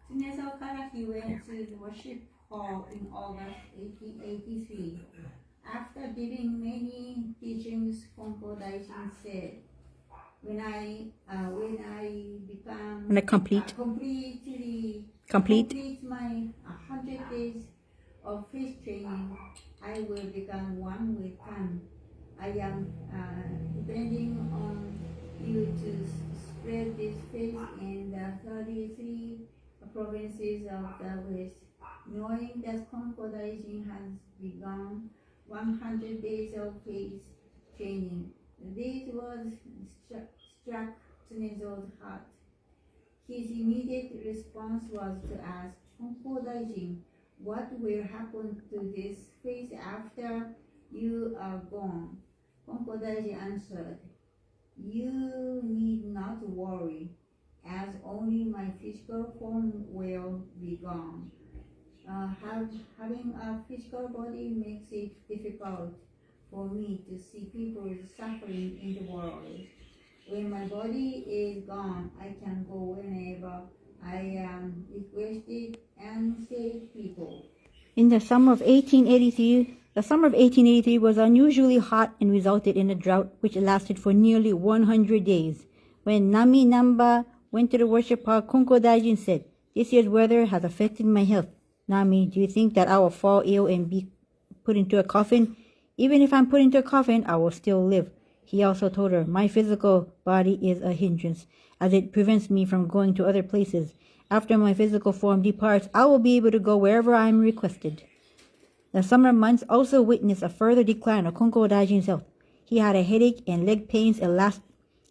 S2: Tsunezoからhe went to the worship hall in August 1883. After giving many teachings, Konko Daijin said, when I become
S4: complete
S2: my 100 days of faith training, I will become one with Tan. I am depending on you to spread this faith in the 33 provinces of the West. Knowing that Konko Daijin has begun 100 days of faith training, this was struck Tsunezo's heart. His immediate response was to ask Konko Daijin, what will happen to this faith after you are gone? Konko Daijin answered, you need not worry, as only my physical form will be gone. Having a physical body makes it difficult for me to see people suffering in the world. When my body is gone, I can go whenever I am requested and save people.
S4: In the summer of 1883 was unusually hot and resulted in a drought which lasted for nearly 100 days. When Nami Namba went to the worship hall, Konko Daijin said, this year's weather has affected my health. Nami, do you think that I will fall ill and be put into a coffin? Even if I'm put into a coffin, I will still live. He also told her, my physical body is a hindrance, as it prevents me from going to other places. After my physical form departs, I will be able to go wherever I am requested. The summer months also witnessed a further decline of Konko Daijin's health. He had a headache and leg pains that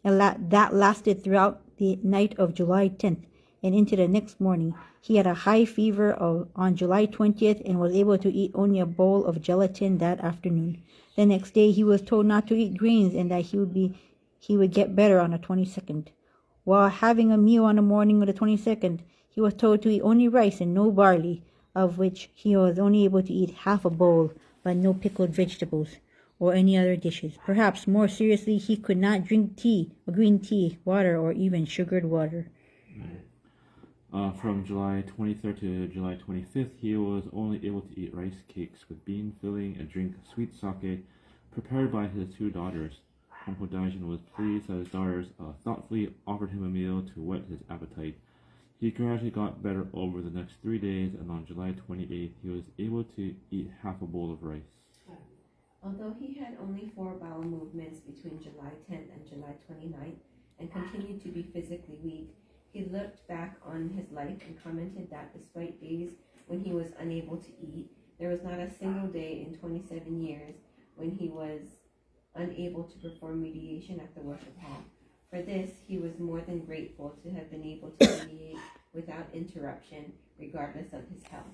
S4: lasted throughout the night of July 10th and into the next morning. He had a high fever on July 20th and was able to eat only a bowl of gelatin that afternoon. The next day he was told not to eat grains and that he would get better on the 22nd. While having a meal on the morning of the 22nd, he was told to eat only rice and no barley, of which he was only able to eat half a bowl, but no pickled vegetables or any other dishes. Perhaps more seriously, he could not drink tea, or green tea, water, or even sugared water.
S5: From July 23rd to July 25th, he was only able to eat rice cakes with bean filling and drink sweet sake prepared by his two daughters. Konko Daijin was pleased that his daughters thoughtfully offered him a meal to whet his appetite. He gradually got better over the next 3 days, and on July 28th, he was able to eat half a bowl of rice.
S1: Although he had only 4 bowel movements between July 10th and July 29th and continued to be physically weak, he looked back on his life and commented that despite days when he was unable to eat. There was not a single day in 27 years when he was unable to perform mediation at the worship hall. For this, he was more than grateful to have been able to mediate without interruption, regardless of his health.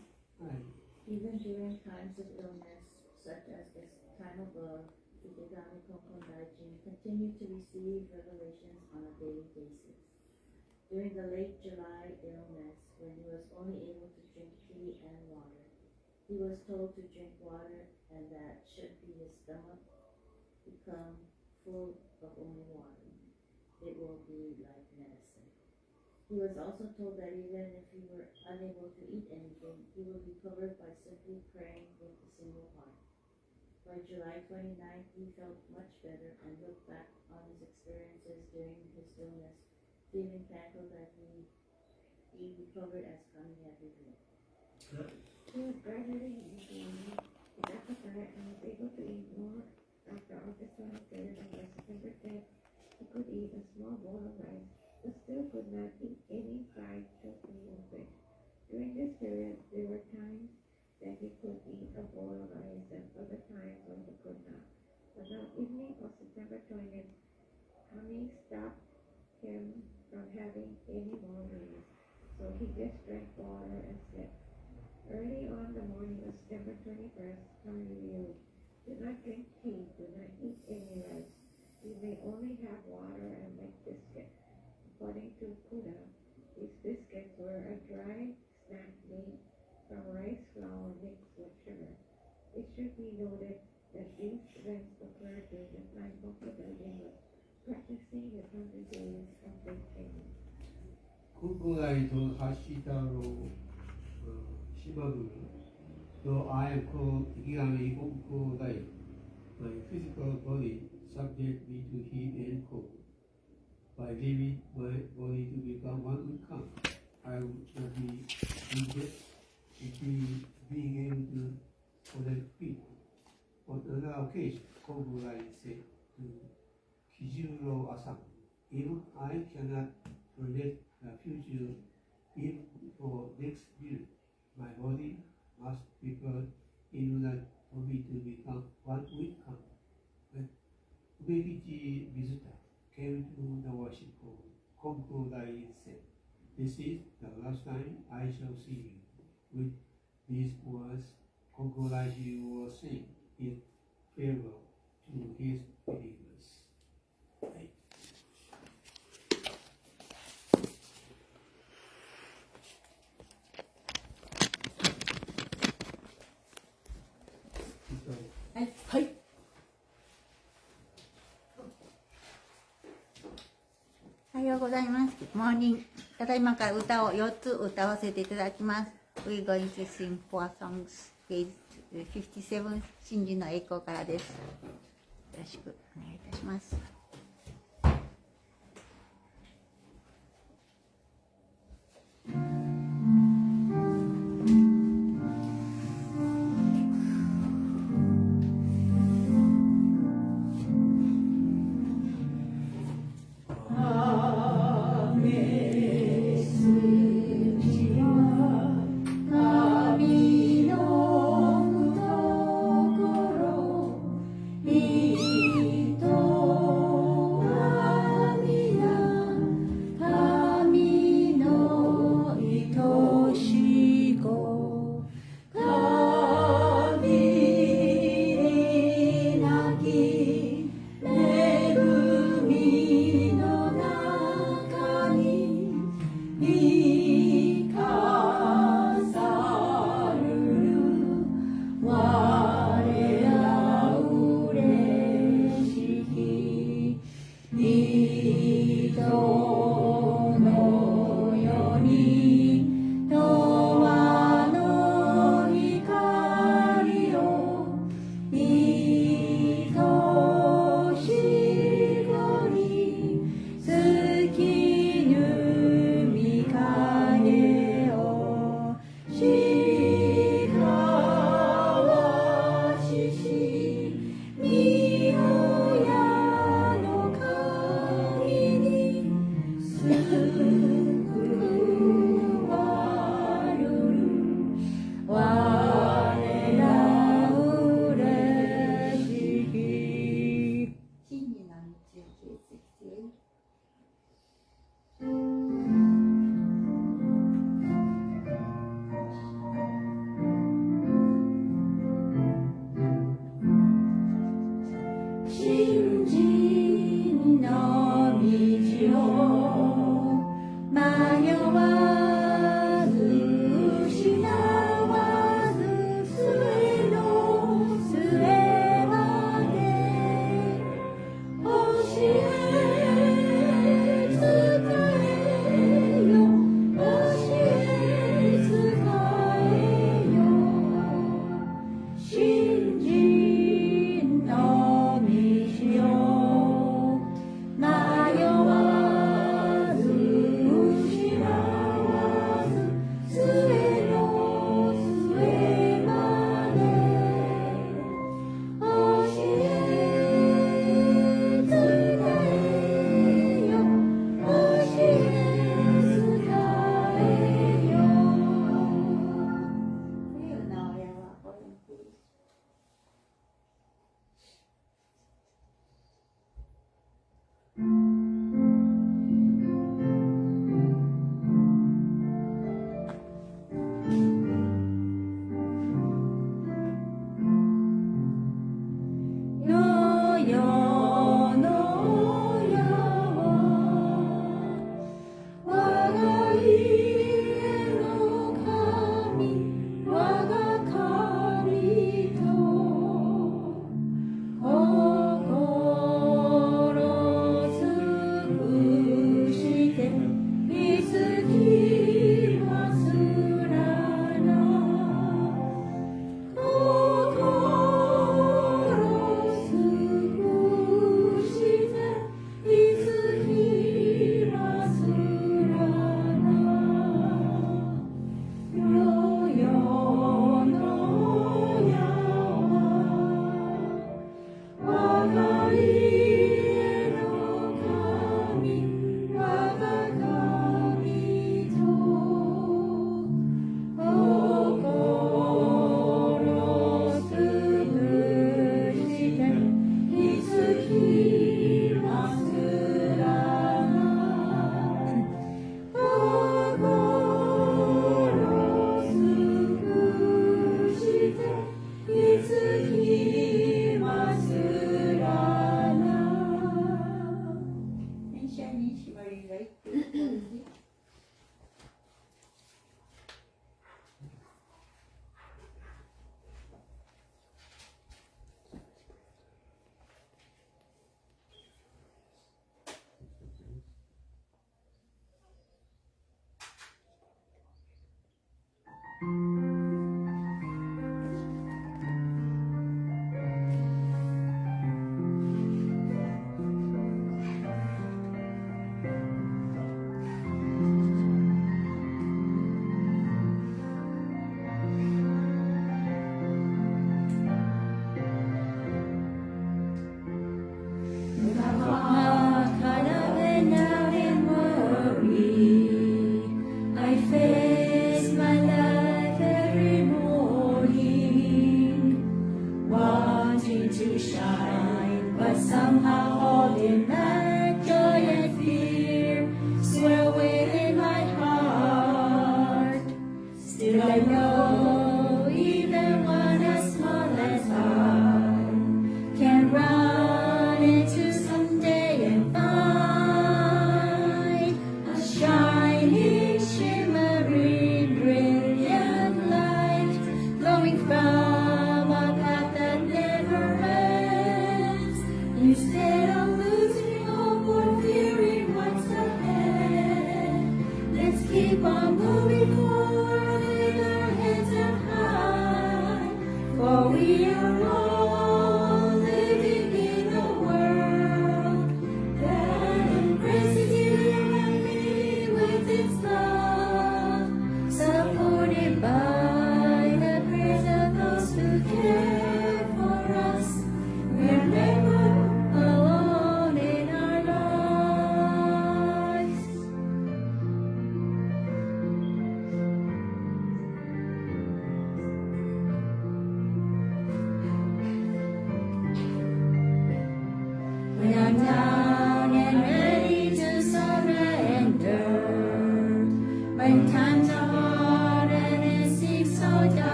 S6: Even during times of illness, such as this time of birth, Ikegami Konko Daijin continued to receive revelations on a daily basis. During the late July illness, when he was only able to drink tea and water, he was told to drink water and that should be his stomach become full of only water, it will be like medicine. He was also told that even if he were unable to eat anything, he would be covered by simply praying with a single heart. By July 29th, he felt much better and looked back on his experiences during his illness, feeling thankful that he recovered as Kami had revealed.
S7: He was gradually eating. He got better and was able to eat more. After August 23rd and by September 10th, he could eat a small bowl of rice, but still could not eat any fried turkey or fish. During this period, there were times that he could eat a bowl of rice and other times when he could not. But on evening of September 20th, Kami stopped him from having any more meals, so he just drank water and slept. Early on the morning of September 21st, Kami revealed, do not drink tea, do not eat any rice. You may only have water and make biscuit. According to Kuda, these biscuits were a dry snack made from rice flour mixed with sugar. It should be noted that these events occurred during the time Konko Daijin was practicing his 100 days of faith-training.
S3: 今回と発したの島部とI am called Ikigami Konko Dai. My physical body subject me to heat and cold. By leaving my body to become one with Kami, I would not be injured in being able to protect people. On another occasion, Konko Dai said to Kijuro-asan, even I cannot predict the future even for next year. My body must prepare in order for me to become one with Kami. When Ubekichi visitor came to the worship hall, Konko Dai said, this is the last time I shall see you. With these words, Konko Dai was saying his farewell to his believers. Right.
S4: はい。おはようございます。Good morning. ただいまから歌を4つ歌わせていただきます。We're going to sing 4 songs. Page 57、真珠の栄光からです。よろしくお願いいたします。
S2: 人 Starting right here.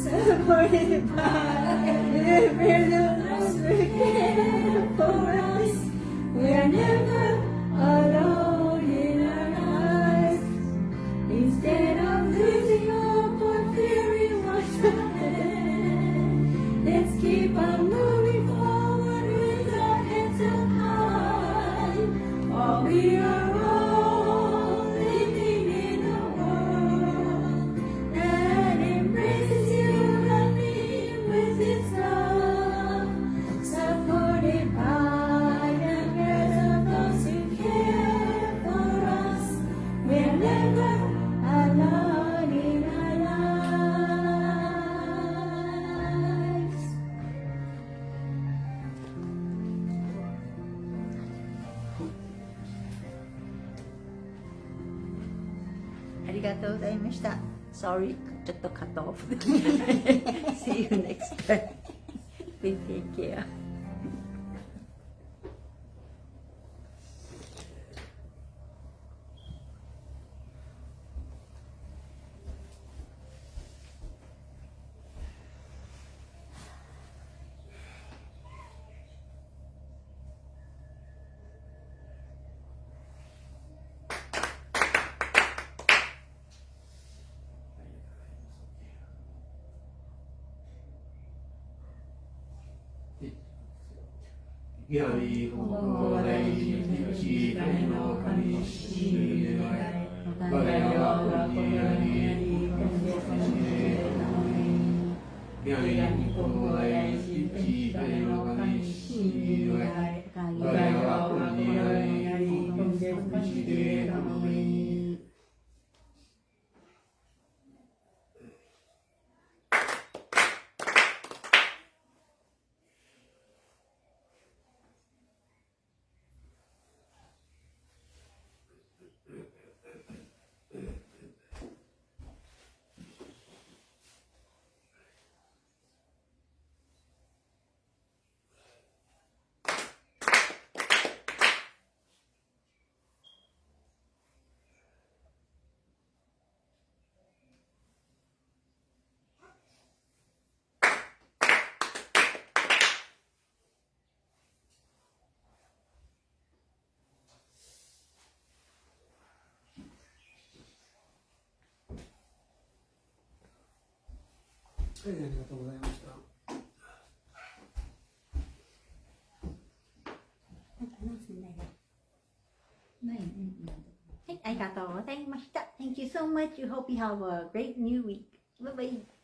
S1: Supported by the prisoners who care for us. We are never alone in our lives. Instead of losing hope or fearing what's ahead, let's keep on moving forward with our heads up high. For we are all living in a world that embraces you and me with its love, supported by the prayers of those who care for us. We're never alone in our lives.
S4: Sorry, ちょっと cut off. See you next time. Please take care.
S3: Yami Konko Daiji Kichi Kaino Kanishi Wahiawa Kuniani Yami Konko Daiji Kichi Kaino Kanishi Wahiawa Kunianiありがとうございました。
S4: はい、ありがとうございました。Thank you so much. We hope you have a great new week. Bye bye.